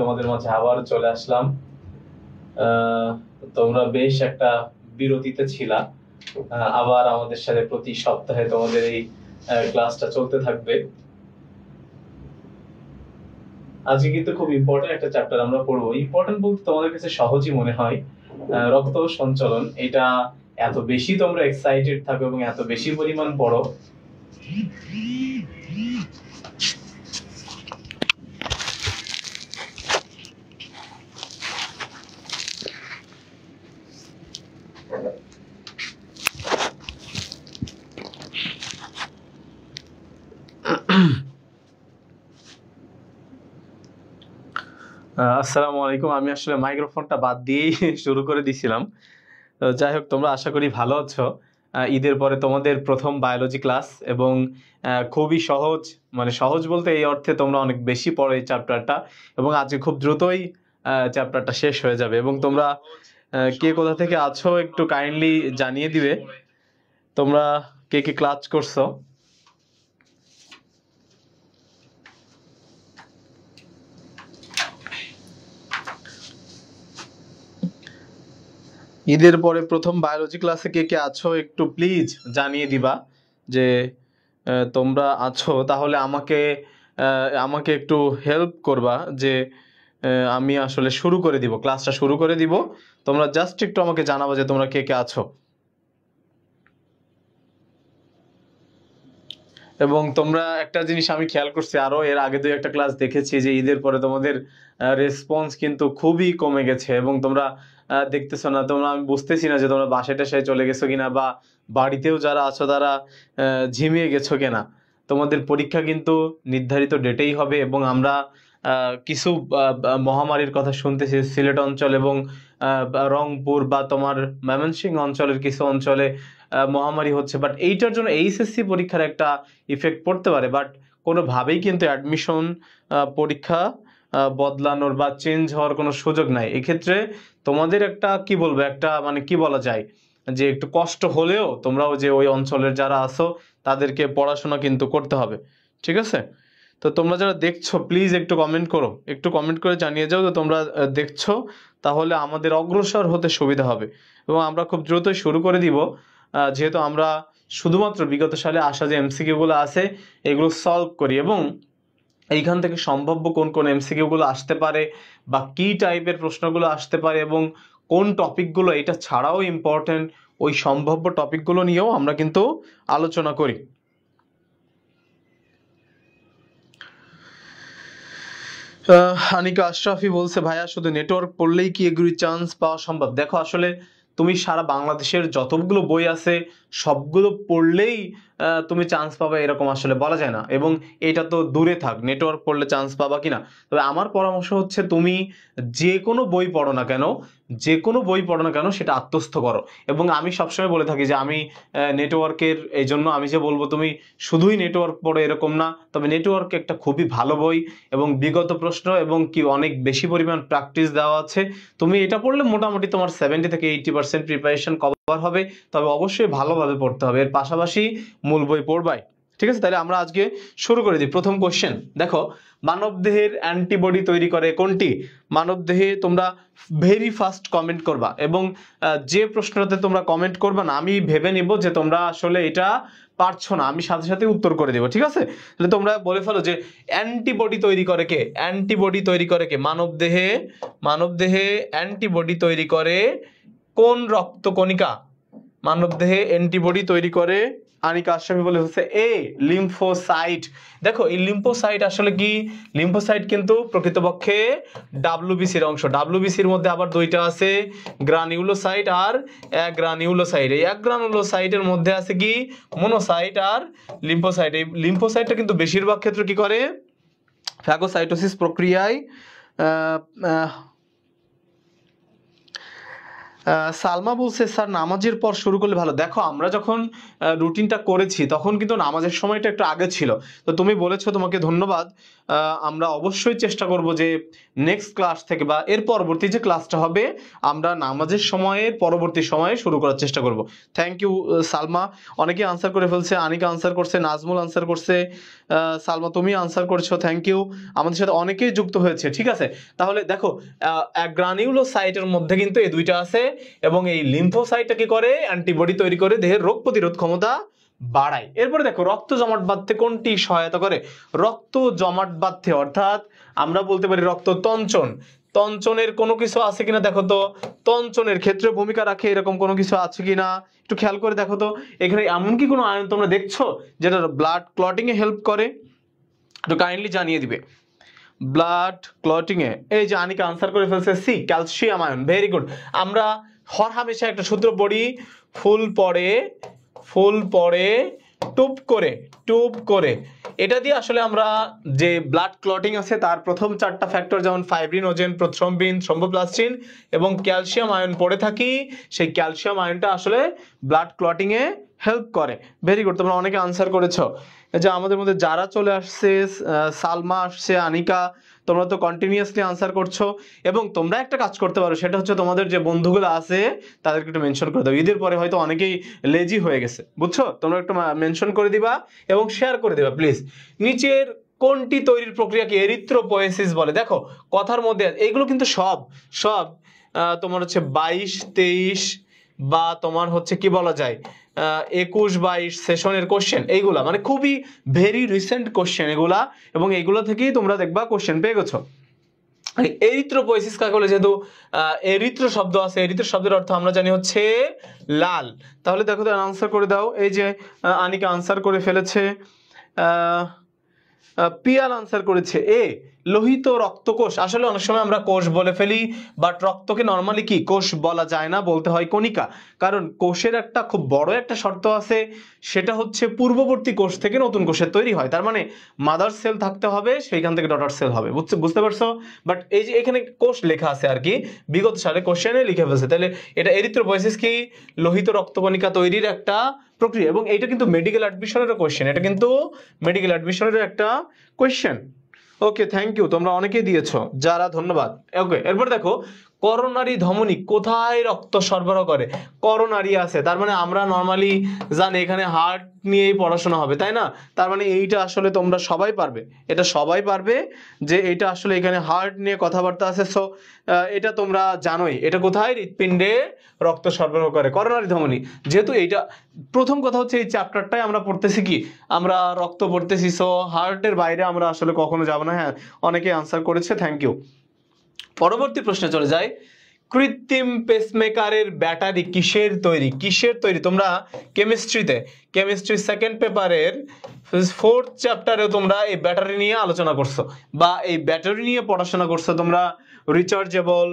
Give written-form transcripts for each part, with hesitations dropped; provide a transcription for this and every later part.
তোমাদের মাঝে আবার চলে আসলাম। তোমরা বেশ একটা বিরতিতে ছিলা, আবার আমাদের সাথে প্রতি সপ্তাহে তোমাদের এই ক্লাসটা চলতে থাকবে। আজকে কিন্তু খুব ইম্পর্টেন্ট একটা চ্যাপ্টার আমরা পড়বো। ইম্পর্টেন্ট বলতে তোমাদের কাছে সহজই মনে হয় রক্ত সঞ্চালন। এটা এত বেশি তোমরা এক্সাইটেড থাকো এবং এত বেশি পরিমাণ পড়ো। আসসালামু আলাইকুম। আমি আসলে মাইক্রোফোনটা বাদ দিয়েই শুরু করে দিছিলাম। তো যাই হোক, তোমরা আশা করি ভালো আছো। ঈদের পরে তোমাদের প্রথম বায়োলজি ক্লাস এবং খুবই সহজ, মানে সহজ বলতে এই অর্থে তোমরা অনেক বেশি পড়ো এই চ্যাপ্টারটা, এবং আজকে খুব দ্রুতই চ্যাপ্টারটা শেষ হয়ে যাবে। এবং তোমরা কে কোথা থেকে আছো একটু কাইন্ডলি জানিয়ে দিবে তোমরা কে কে ক্লাস করছো। ঈদের পরে প্রথম বায়োলজি ক্লাসে কে কে আছো একটু প্লিজ জানিয়ে দিবা যে তোমরা আছো। তাহলে আমাকে একটু হেল্প করবা যে আমি আসলে শুরু করে দিব, ক্লাসটা শুরু করে দিব। তোমরা জাস্ট একটু আমাকে জানাবা যে তোমরা কে কে আছো। এবং তোমরা একটা জিনিস আমি খেয়াল করছি, আরো এর আগে দুই একটা ক্লাস দেখেছি যে ঈদের পরে তোমাদের রেসপন্স কিন্তু খুবই কমে গেছে, এবং তোমরা দেখতেছো না, তোমরা আমি বুঝতেছি না যে তোমরা বাসায় টাসায় চলে গেছো কিনা, বা বাড়িতেও যারা আছো তারা ঝিমিয়ে গেছো কিনা। তোমাদের পরীক্ষা কিন্তু নির্ধারিত ডেটেই হবে, এবং আমরা কিছু মহামারীর কথা শুনতেছি সিলেট অঞ্চল এবং রংপুর বা তোমার ময়মনসিংহ অঞ্চলের কিছু অঞ্চলে মহামারী হচ্ছে। বাট এইটার জন্য এইচএসসি পরীক্ষার একটা ইফেক্ট পড়তে পারে, বাট কোনোভাবেই কিন্তু অ্যাডমিশন পরীক্ষা বদলানোর বা চেঞ্জ হওয়ার কোনো সুযোগ নাই। এক্ষেত্রে তোমাদের একটা কি বলবো, একটা মানে কি বলা যায় যে একটু কষ্ট হলেও তোমরাও যে ওই অঞ্চলের যারা আছো তাদেরকে পড়াশোনা কিন্তু করতে হবে, ঠিক আছে? তো তোমরা যারা দেখছো প্লিজ একটু কমেন্ট করো, একটু কমেন্ট করে জানিয়ে যাও যে তোমরা দেখছো, তাহলে আমাদের অগ্রসর হতে সুবিধা হবে। এবং আমরা খুব দ্রুতই শুরু করে দিব, যেহেতু আমরা শুধুমাত্র বিগত সালে আসা যে এমসিকিউগুলো আছে এগুলো সলভ করি, এবং এইখান থেকে সম্ভাব্য কোন কোন এমসিকিউগুলো আসতে পারে বা কী টাইপের প্রশ্নগুলো আসতে পারে এবং কোন টপিকগুলো এটা ছাড়াও ইম্পর্টেন্ট, ওই সম্ভাব্য টপিকগুলো নিয়েও আমরা কিন্তু আলোচনা করি। আনিকা আশরাফি বলছে, ভাইয়া শুধু নেটওয়ার্ক পড়লেই কি এগুলি চান্স পাওয়া সম্ভব? দেখো আসলে তুমি সারা বাংলাদেশের যতগুলো বই আছে সবগুলো পড়লেই তুমি চান্স পাবে এরকম আসলে বলা যায় না, এবং এটা তো দূরে থাক নেটওয়ার্ক পড়লে চান্স পাবা কিনা। তবে আমার পরামর্শ হচ্ছে তুমি যে কোনো বই পড়ো না কেন, যে কোনো বই পড়ো না কেন সেটা আত্মস্থ করো। এবং আমি সবসময় বলে থাকি যে আমি নেটওয়ার্কের এই জন্য আমি যে বলবো তুমি শুধুই নেটওয়ার্ক পড়ো এরকম না, তবে নেটওয়ার্ক একটা খুবই ভালো বই এবং বিগত প্রশ্ন এবং কি অনেক বেশি পরিমাণ প্র্যাকটিস দেওয়া আছে। তুমি এটা পড়লে মোটামুটি তোমার 70 থেকে 80% প্রিপারেশন কভার হবে। তবে অবশ্যই ভালোভাবে পড়তে হবে, এর পাশাপাশি মূল বই পড়বাই, ঠিক আছে? তাহলে আমরা আজকে শুরু করে দিই। প্রথম কোশ্চেন দেখো, মানবদেহের অ্যান্টিবডি তৈরি করে কোনটি? মানবদেহে তোমরা ভেরি ফার্স্ট কমেন্ট করবা, এবং যে প্রশ্নটাতে তোমরা কমেন্ট করবা না আমি ভেবে নিব যে তোমরা আসলে এটা পারছো না, আমি সাথে সাথে উত্তর করে দেবো, ঠিক আছে? তাহলে তোমরা বলে ফেলো যে অ্যান্টিবডি তৈরি করে কে? অ্যান্টিবডি তৈরি করে কে? মানবদেহে অ্যান্টিবডি তৈরি করে কোন রক্তকণিকা? মানবদেহে অ্যান্টিবডি তৈরি করে আনিকা আশরাফি বলে হচ্ছে এ লিম্ফোসাইট। দেখো এই লিম্ফোসাইট আসলে কি? লিম্ফোসাইট কিন্তু প্রকৃতপক্ষে ডাব্লিউবিসির অংশ। ডাব্লিউবিসির মধ্যে আবার দুইটা আছে, গ্রানিউলোসাইট আর অ্যাগ্রানিউলোসাইট। এই অ্যাগ্রানিউলোসাইটের মধ্যে আছে কি? মোনোসাইট আর লিম্ফোসাইট। এই লিম্ফোসাইটটা কিন্তু বেশিরভাগ ক্ষেত্রে কি করে? ফ্যাগোসাইটোসিস প্রক্রিয়ায় সালমা বলছে স্যার নামাজের পর শুরু করলে ভালো। দেখো আমরা যখন রুটিনটা করেছি তখন কিন্তু নামাজের সময়টা একটু আগে ছিল, তো তুমি বলেছো, তোমাকে ধন্যবাদ। আমরা অবশ্যই চেষ্টা করব যে নেক্সট ক্লাস থেকে বা এর পরবর্তী যে ক্লাসটা হবে আমরা নামাজের সময়ের পরবর্তী সময়ে শুরু করার চেষ্টা করব। থ্যাংক ইউ সালমা, অনেকে আনসার করে ফেলছে, আনিকা আনসার করছে, নাজমুল আনসার করছে, সালমা তুমি আনসার করছো, থ্যাংক ইউ। আমাদের সাথে অনেকেই যুক্ত হয়েছে, ঠিক আছে। তাহলে দেখো গ্রানিউলোসাইটের মধ্যে কিন্তু এই দুইটা আছে এবং এই লিম্ফোসাইটটা কি করে, অ্যান্টিবডি তৈরি করে দেহের রোগ প্রতিরোধ ক্ষমতা বাড়ায়। এরপরে দেখো রক্ত জমাট বাঁধতে কোনটি সহায়তা করে? রক্ত জমাট বাঁধতে অর্থাৎ আমরা বলতে পারি রক্ত তঞ্চন, তঞ্চনের কোনো কিছু আছে কিনা দেখো তো, তঞ্চনের ক্ষেত্রে ভূমিকা রাখে এরকম কোনো কিছু আছে কিনা একটু খেয়াল করে দেখো তো। এখানে এমন কি কোনো আয়ন তোমরা দেখছো যেটা ব্লাড ক্লটিং এ হেল্প করে? একটু কাইন্ডলি জানিয়ে দিবে। ব্লাড ক্লটিং এ এই যে আনিকা আনসার করে ফেলছে C, calcium ion, very good. আমরা হরহামেশা একটা সূত্র পড়ি, ফুল পড়ে টুপ করে, এটা দিয়ে আসলে আমরা যে ব্লাড ক্লটিং আছে তার প্রথম চারটা ফ্যাক্টর যেমন ফাইব্রিনোজেন, প্রোথ্রম্বিন, থ্রম্বোপ্লাস্টিন এবং ক্যালসিয়াম আয়ন পড়ে থাকি। সেই ক্যালসিয়াম আয়নটা আসলে ব্লাড ক্লটিং এ হেল্প করে। ভেরি গুড, তোমরা অনেকে আনসার করেছো। যে আমাদের মধ্যে যারা চলে আসছে, সালমা আসছে, আনিকা, তোমরা তো কন্টিনিউয়াসলি আনসার করছো। এবং তোমরা একটা কাজ করতে পারো, সেটা হচ্ছে তোমাদের যে বন্ধুগুলো আছে তাদেরকে একটু মেনশন করে দাও। ঈদের পরে হয়তো অনেকেই লেজি হয়ে গেছে, বুঝছো, তোমরা একটু মেনশন করে দিবা এবং শেয়ার করে দিবা প্লিজ। নিচের কোনটি তৈরির প্রক্রিয়াকে এরিথ্রোপয়েসিস বলে? দেখো কথার মধ্যে এইগুলো কিন্তু সব তোমার হচ্ছে 22-23 বা তোমার হচ্ছে কি বলা যায় 21-22 সেশনের কোশ্চেন, এইগুলা মানে খুবই ভেরি রিসেন্ট কোশ্চেন এগুলা, এবং এইগুলো থেকেই তোমরা দেখবা কোশ্চেন পেয়ে গেছো। এরিথ্রোপয়েসিস কাকে বলে? যেহেতু এরিথ্রো শব্দ আছে, এরিথ্রো শব্দের অর্থ আমরা জানি হচ্ছে লাল। তাহলে দেখো তো আনসার করে দাও। এই যে আনিকা আনসার করে ফেলেছে, পিয়াল আনসার করেছে এ, লোহিত রক্তকোষ। আসলে অনেক সময় আমরা কোষ বলে ফেলি, বাট রক্তকে নর্মালি কি কোষ বলা যায় না, বলতে হয় কণিকা। কারণ কোষের একটা খুব বড় একটা শর্ত আছে, সেটা হচ্ছে পূর্ববর্তী কোষ থেকে নতুন কোষের তৈরি হয়। তার মানে মাদার সেল থাকতে হবে, সেইখান থেকে ডটার সেল হবে, বুঝতে পারছো? বাট এই যে এখানে কোষ লেখা আছে আর কি, বিগত সালে কোশ্চেনে লিখে ফেলছে। তাহলে এটা এরিথ্রোপয়েসিস কি, লোহিত রক্তকণিকা তৈরির একটা প্রক্রিয়া। এবং এইটা কিন্তু মেডিকেল অ্যাডমিশনেরও কোশ্চেন, এটা কিন্তু মেডিকেল অ্যাডমিশনেরও একটা কোশ্চেন। ওকে, থ্যাংক ইউ, তোমরা অনেকেই দিয়েছো, যারা ধন্যবাদ। ওকে, এরপর দেখো করোনারি ধমনী কোথায় রক্ত সরবরাহ করে? করোনারি আছে, তার মানে আমরা নর্মালি জানি এখানে হার্ট নিয়েই পড়াশোনা হবে, তাই না? তার মানে এইটা আসলে তোমরা সবাই পারবে, এটা সবাই পারবে যে এইটা আসলে এখানে হার্ট নিয়ে কথাবার্তা আছে। সো এটা তোমরা জানোই, এটা কোথায় হৃৎপিণ্ডে রক্ত সরবরাহ করে, করোনারি ধমনী। যেহেতু এইটা প্রথম কথা হচ্ছে এই চ্যাপ্টারটাই আমরা পড়তেছি কি, আমরা রক্ত পড়তেছি, সো হার্টের বাইরে আমরা আসলে কখনো যাব না। হ্যাঁ, অনেকে আনসার করেছে, থ্যাংক ইউ। পরবর্তী প্রশ্নে চলে যায়, কৃত্রিম পেসমেকারের ব্যাটারি কিসের তৈরি? তোমরা কেমিস্ট্রি সেকেন্ড পেপারের 4th চ্যাপ্টারে তোমরা এই ব্যাটারি নিয়ে আলোচনা করছো বা এই ব্যাটারি নিয়ে পড়াশোনা করছো তোমরা। রিচার্জেবল,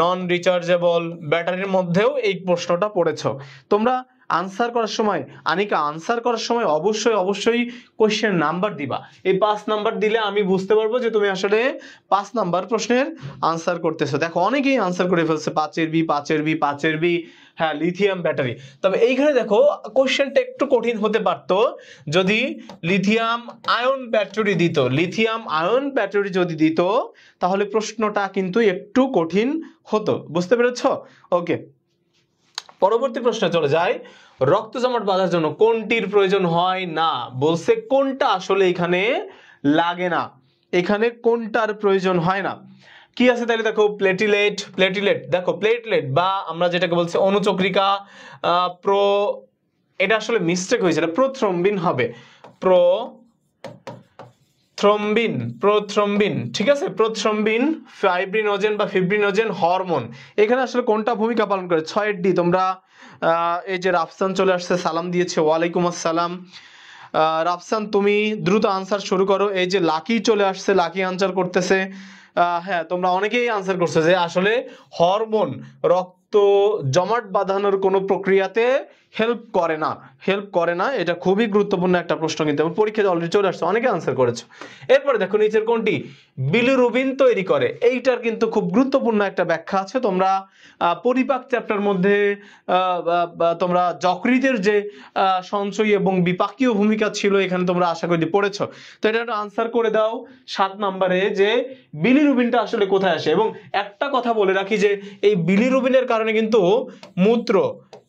নন রিচার্জেবল ব্যাটারির মধ্যেও এই প্রশ্নটা পড়েছো তোমরা। আনসার করার সময় আনিকা আনসার করার সময় অবশ্যই কোশ্চেন নাম্বার দিবা। এই 5 নাম্বার দিলে আমি বুঝতে পারবো যে তুমি আসলে 5 নাম্বার প্রশ্নের আনসার করতেছো। দেখো অনেকেই আনসার করে ফেলছে 5 এর বি। হ্যাঁ, লিথিয়াম ব্যাটারি। তবে এইখানে দেখো কোশ্চেনটা একটু কঠিন হতে পারতো যদি লিথিয়াম আয়ন ব্যাটারি যদি দিত, তাহলে প্রশ্নটা কিন্তু একটু কঠিন হতো, বুঝতে পেরেছো? ওকে, পরবর্তী প্রশ্নে চলে যায়, রক্ত জমাট বাঁধার জন্য কোনটির প্রয়োজন হয় না? বলছে কোনটা আসলে এখানে লাগে না, এখানে কোনটার প্রয়োজন হয় না। কি আছে তাহলে দেখো, প্লেটলেট বা আমরা যেটাকে বলছি অনুচক্রিকা, এটা আসলে মিস্টেক হয়েছে, প্রোথ্রম্বিন হবে, প্রোথ্রম্বিন, ঠিক আছে, প্রোথ্রম্বিন, ফিব্রিনোজেন হরমোন। এখানে আসলে কোনটা ভূমিকা পালন করে? 6 ডি। তোমরা এই যে রাফসান চলে আসছে, সালাম দিয়েছে, ওয়ালাইকুম আসসালাম। রাফসান তুমি দ্রুত আনসার শুরু করো। এই যে লাকি চলে আসছে, লাকি আনসার করতেছে। হ্যাঁ, তোমরা অনেকেই আনসার করছো যে আসলে হরমোন রক্ত জমাট বাঁধানোর কোনো প্রক্রিয়াতে হেল্প করে না, হেল্প করে না। এটা খুবই গুরুত্বপূর্ণ একটা প্রশ্ন, কিন্তু এবং পরীক্ষায় অলরেডি চলে আসছে, অনেকে আনসার করেছো। এরপরে দেখো নিচের কোনটি বিলিরুবিন তৈরি করে, এইটার কিন্তু খুব গুরুত্বপূর্ণ একটা ব্যাখ্যা আছে। তোমরা পরিপাক চ্যাপ্টার মধ্যে তোমরা যকৃতের যে সঞ্চয়ী এবং বিপাকীয় ভূমিকা ছিল এখানে তোমরা আশা করি পড়েছো। তো এটা আনসার করে দাও 7 নম্বরে যে বিলিরুবিনটা আসলে কোথায় আসে। এবং একটা কথা বলে রাখি যে এই বিলিরুবিনের কারণে কিন্তু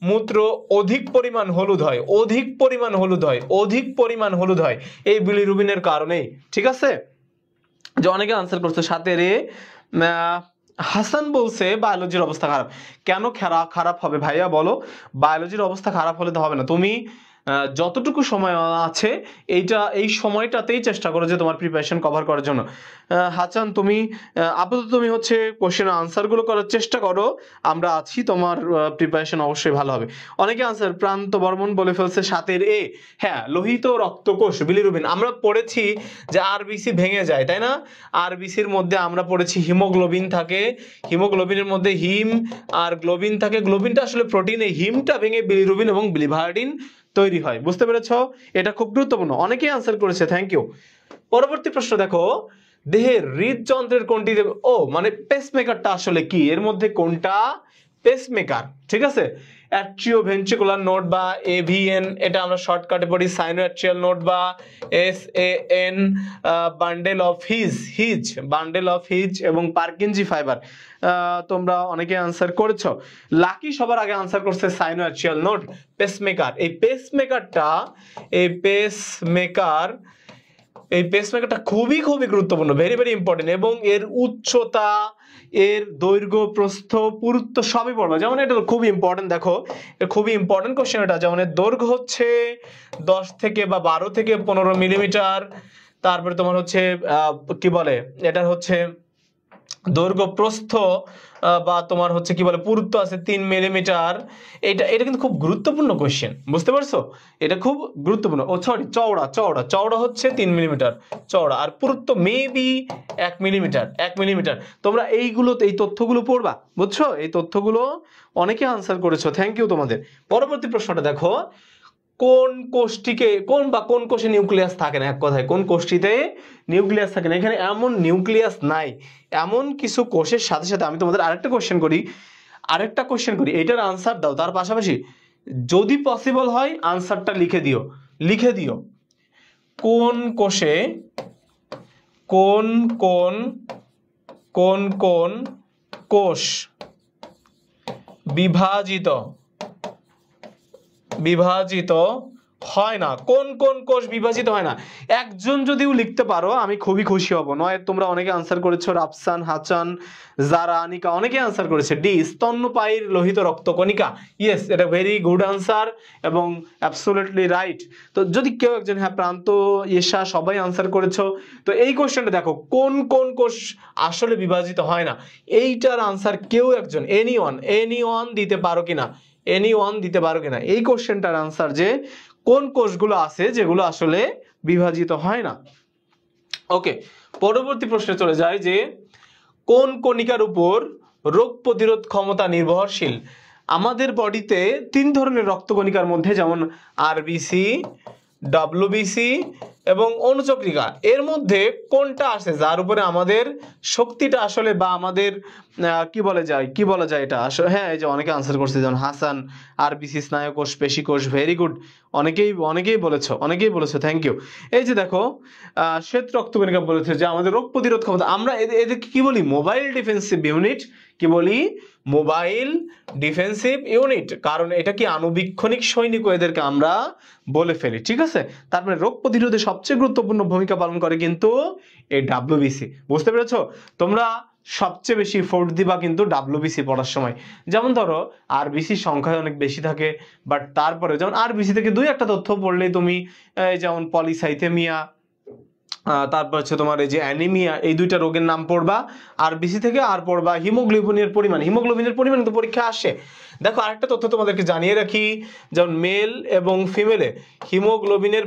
মূত্র অধিক পরিমাণ হলুদ হয়, অধিক পরিমাণ হলুদ হয় এই বিলিরুবিনের কারণেই, ঠিক আছে। যে অনেকে আনসার করছে 7 এ হাসান বলছে বায়োলজির অবস্থা খারাপ। কেন খারাপ হবে ভাইয়া বলো? বায়োলজির অবস্থা খারাপ হলে তো হবে না। তুমি যতটুকু সময় আছে এই সময়টাতেই চেষ্টা করো যে তোমার প্রিপারেশন কভার করার জন্য। হাসান তুমি আপাতত তুমি হচ্ছে কোশ্চেন আনসারগুলো করার চেষ্টা করো, আমরা আছি, তোমার প্রিপারেশন অবশ্যই ভালো হবে। অনেকে আনসার প্রান্ত বর্মন বলে ফেলছে 7 এ, হ্যাঁ লোহিত রক্তকোষ বিলিরুবিন। আমরা পড়েছি যে আরবিসি ভেঙে যায়, তাই না? আরবিসির মধ্যে আমরা পড়েছি হিমোগ্লোবিন থাকে, হিমোগ্লোবিনের মধ্যে হিম আর গ্লোবিন থাকে। গ্লোবিনটা আসলে প্রোটিন, এই হিমটা ভেঙে বিলিরুবিন এবং বিলিভার্ডিন তৈরি হয়। বুঝতে পেরেছ? এটা খুব গুরুত্বপূর্ণ, অনেকেই আনসার করেছে, থ্যাংক ইউ। পরবর্তী প্রশ্ন দেখো, দেহের হৃদযন্ত্রের কোনটি মানে পেসমেকারটা আসলে কি? এর মধ্যে কোনটা পেসমেকার? ঠিক আছে, অ্যাট্রিওভেন্ট্রিকুলার নোড বা এভিএন, এটা আমরা শর্টকাটে পড়ি সাইনোঅ্যাট্রিয়াল নোড বা এসএএন, বান্ডেল অফ হিজ এবং পার্কিনজি ফাইবার। তোমরা অনেকে আনসার করেছো। লাকি সবার আগে আনসার করছে সাইনোঅ্যাট্রিয়াল নোড। পেসমেকার, এই পেসমেকারটা খুবই গুরুত্বপূর্ণ, ভেরি ইম্পর্টেন্ট। এবং এর উচ্চতা, এর দৈর্ঘ্য, প্রস্থ, পুরুত্ব সবই পড়বে। যেমন এটা খুবই ইম্পর্টেন্ট, দেখো খুবই ইম্পর্টেন্ট কোশ্চেন এটা। যেমন এর দৈর্ঘ্য হচ্ছে 10 থেকে বা 12 থেকে 15 মিলিমিটার। তারপরে তোমার হচ্ছে কি বলে, এটা হচ্ছে দৈর্ঘ্য, প্রস্থ বা তোমার হচ্ছে কি বলে পুরুত্ব আছে 3 মিলিমিটার। এটা কিন্তু খুব গুরুত্বপূর্ণ কোশ্চেন, বুঝতে পারছো? এটা খুব গুরুত্বপূর্ণ। ও সরি, চওড়া হচ্ছে 3 মিলিমিটার চওড়া, আর পুরুত্ব মেবি 1 মিলিমিটার। তোমরা এই তথ্যগুলো পড়বা, বুঝছো? এই তথ্যগুলো অনেকে আনসার করেছো, থ্যাংক ইউ তোমাদের। পরবর্তী প্রশ্নটা দেখো, কোন কোষে নিউক্লিয়াস থাকে না? এক কথায় কোন কোষটিতে নিউক্লিয়াস থাকে না? এখানে এমন নিউক্লিয়াস নাই, এমন কিছু কোষের সাথে সাথে আমি তোমাদের আরেকটা কোশ্চেন করি, এটার আনসার দাও। তার পাশাপাশি যদি পসিবল হয় আনসারটা লিখে দিও। কোন কোষে কোন কোষ বিভাজিত হয় না? কোন কোষ বিভাজিত হয় না? একজন যদিও লিখতে পারো আমি খুবই খুশি হব। নয় তোমরা অনেকে আনসার করেছো, রাফসান, হাসান, জারা, আনিকা, অনেকে আনসার করেছে ডি, স্তন্যপায়ীর লোহিত রক্তকণিকা। ইয়েস, এটা ভেরি গুড আনসার এবং অ্যাবসলিউটলি রাইট। তো যদি কেউ একজন, হ্যাঁ প্রান্ত, ইয়েশা, সবাই আনসার করেছো। তো এই কোশ্চেনটা দেখো, কোন কোষ আসলে বিভাজিত হয় না, এইটার আনসার কেউ একজন এনিওয়ান দিতে পারো কিনা? এই কোশ্চেনটার আনসার যে কোন কোষগুলো আছে যেগুলো আসলে বিভাজিত হয় না। ওকে, পরবর্তী প্রশ্নে চলে যায় যে কোন কণিকার উপর রোগ প্রতিরোধ ক্ষমতা নির্ভরশীল? আমাদের বডিতে 3 ধরনের রক্তকণিকার মধ্যে, যেমন আরবিসি, ডব্লিউবিসি এবং অনুচক্রিকা, এর মধ্যে কোনটা আছে যার উপরে আমাদের শক্তিটা আসলে বা আমাদের কি বলা যায় এটা আসলে? হ্যাঁ, এই যে অনেকে আনসার করছে, যেমন হাসান, আরবিসি, স্নায়ুকোষ, পেশিকোষ, ভেরি গুড, অনেকেই বলেছো, থ্যাংক ইউ। এই যে দেখো শ্বেত রক্তকণিকা বলেছে যে আমাদের রোগ প্রতিরোধ ক্ষমতা, আমরা এদেরকে কি বলি? মোবাইল ডিফেন্সিভ ইউনিট, কারণ এটা কি আণুবীক্ষণিক সৈনিক, এদেরকে আমরা বলে ফেলি, ঠিক আছে। তারপরে রোগ প্রতিরোধে সবচেয়ে গুরুত্বপূর্ণ ভূমিকা পালন করে কিন্তু এই ডাব্লিউবিসি। বুঝতে পেরেছো? তোমরা সবচেয়ে বেশি ফোর্স দিবা কিন্তু ডাব্লিউবিসি পড়ার সময়। যেমন ধরো আরবিসির সংখ্যায় অনেক বেশি থাকে, বাট তারপরে যেমন আরবিসি থেকে 2-1টা তথ্য পড়লেই তুমি যেমন পলিসাইথেমিয়া, তারপর হচ্ছে তোমার এই যে অ্যানিমিয়া, এই 2টা রোগের নাম পড়বা আরবিসি থেকে। আর পড়বা হিমোগ্লোবিনের পরিমাণ কিন্তু পরীক্ষা আসে। দেখো আরেকটা তথ্য তোমাদেরকে জানিয়ে রাখি, যেমন মেল এবং হিমোগ্লোবিনের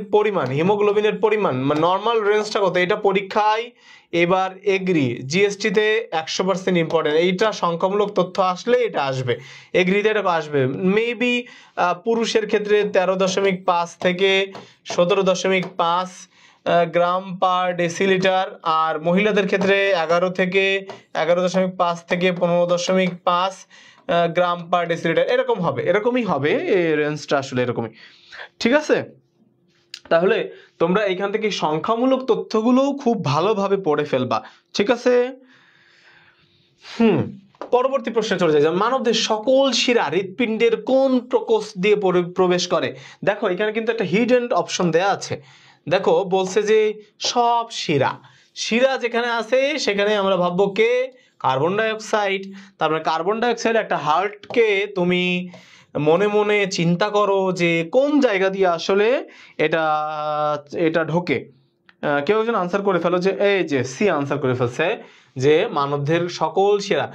পরিমাণ মানে নর্মাল রেঞ্জটা কত, এটা পরীক্ষায় এবার এগ্রি, জিএসটিতে 100% ইম্পর্টেন্ট, এইটা সংখ্যামূলক তথ্য আসলে এটা আসবে, এগ্রিতে এটা আসবে। মেবি পুরুষের ক্ষেত্রে 13.5 থেকে 17.5 গ্রাম পার ডেসিলিটার, আর মহিলাদের ক্ষেত্রে 11.5 থেকে 15.5 গ্রাম পার ডেসিলিটার, এরকম হবে, এরকমই হবে, এই রেঞ্জটা আসলে এরকমই। ঠিক আছে, তাহলে তোমরা এখান থেকে সংখ্যামূলক তথ্যগুলো খুব ভালোভাবে পড়ে ফেলবা। ঠিক আছে। পরবর্তী প্রশ্নে চলে যাই। মানবদের সকল শিরা হৃৎপিণ্ডের কোন প্রকোষ্ঠ দিয়ে প্রবেশ করে? দেখো এখানে কিন্তু একটা হিডেন অপশন দেয়া আছে। দেখো বলছে যে সব শিরা, শিরা যেখানে আছে সেখানে আমরা ভাববো কে? Carbon dioxide. তারপরে কার্বন ডাইঅক্সাইড একটা হার্টকে তুমি মনে মনে চিন্তা করো যে কোন জায়গা দিয়ে আসলে এটা এটা ঢোকে। কেউ একজন আনসার করে ফেলো, যে এই যে সি আনসার করে ফেলছে যে মানবদের সকল শিরা,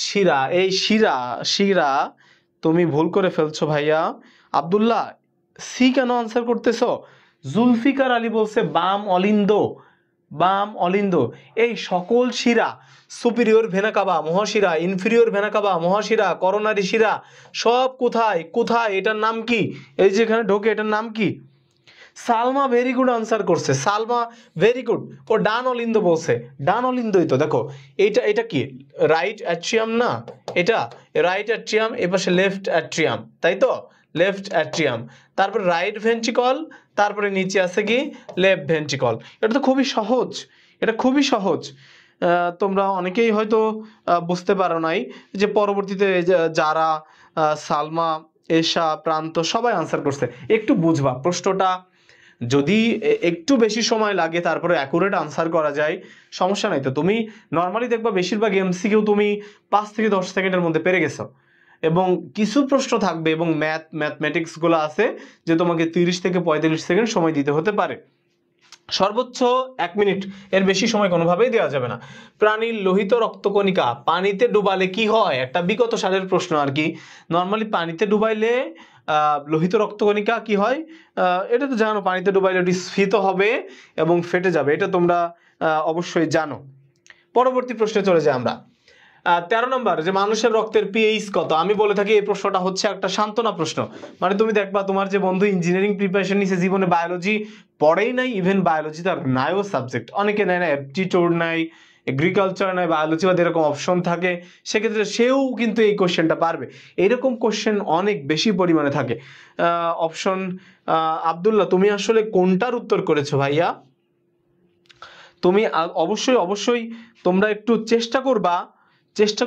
শিরা, এই শিরা, শিরা তুমি ভুল করে ফেলছো ভাইয়া। আব্দুল্লাহ সি কেন আনসার করতেছো? জুলফিকার আলী বলছে বাম অলিন্দ, বাম অলিন্দ। এই সকল শিরা, সুপিরিয়র ভেনা কাবা মহাশিরা, ইনফিরিয়র ভেনা কাবা মহাশিরা, করোনারি শিরা, সব কোথায় কোথায়, এটার নাম কি? এই যে এখানে ঢোকে, এটার নাম কি? সালমা ভেরি গুড আনসার করছে, সালমা ভেরি গুড। ও ডান অলিন্দ বলছে, ডান অলিন্দই তো। দেখো এইটা, এটা কি রাইট অ্যাট্রিয়াম না? এটা রাইট অ্যাট্রিয়াম, এপাশে লেফট অ্যাট্রিয়াম, তাই তো? লেফট অ্যাট্রিয়াম, তারপর রাইট ভেন্ট্রিকল, তারপরে নিচে আছে কি লেফট ভেন্ট্রিকল। এটা তো খুবই সহজ, এটা খুবই সহজ। তোমরা অনেকেই হয়তো বুঝতে পারো নাই যে পরবর্তীতে যারা সালমা, এশা, প্রান্ত সবাই আনসার করছে। একটু বুঝবা প্রশ্নটা, যদি একটু বেশি সময় লাগে তারপরে অ্যাকুরেট আনসার করা যায়, সমস্যা নাই তো। তুমি নর্মালি দেখবা বেশিরভাগ এমসিকিউ তুমি 5 থেকে 10 সেকেন্ডের মধ্যে পেরে গেছো, এবং কিছু প্রশ্ন থাকবে এবং ম্যাথমেটিক্স গুলো আছে যে তোমাকে 30 থেকে 45 সেকেন্ড সময় দিতে হতে পারে, সর্বোচ্চ 1 মিনিট, এর বেশি সময় কোনোভাবেই দেওয়া যাবে না। প্রাণীর লোহিত রক্তকণিকা পানিতে ডুবালে কি হয়? একটা বিগত সালের প্রশ্ন আর কি। নর্মালি পানিতে ডুবাইলে লোহিত রক্তকণিকা কি হয়? এটা তো জানো, পানিতে ডুবাইলে এটি স্ফীত হবে এবং ফেটে যাবে, এটা তোমরা অবশ্যই জানো। পরবর্তী প্রশ্নে চলে যাই আমরা। 13 নম্বর, যে মানুষের রক্তের পিএইচ কত? আমি বলে থাকি এই প্রশ্নটা হচ্ছে একটা সান্ত্বনা প্রশ্ন। মানে তুমি দেখবা তোমার যে বন্ধু ইঞ্জিনিয়ারিং প্রিপারেশন নিছে, জীবনে বায়োলজি পড়েই নাই, ইভেন বায়োলজি তার নাইও সাবজেক্ট, অনেকে নেয় না, অ্যাপটিটিউড নাই, এগ্রিকালচার নাই, বায়োলজি বা এরকম অপশন থাকে, সেক্ষেত্রে সেও কিন্তু এই কোশ্চেনটা পারবে। এইরকম কোশ্চেন অনেক বেশি পরিমাণে থাকে অপশন। আব্দুল্লাহ তুমি আসলে কোনটার উত্তর করেছো ভাইয়া? তুমি অবশ্যই অবশ্যই তোমরা একটু চেষ্টা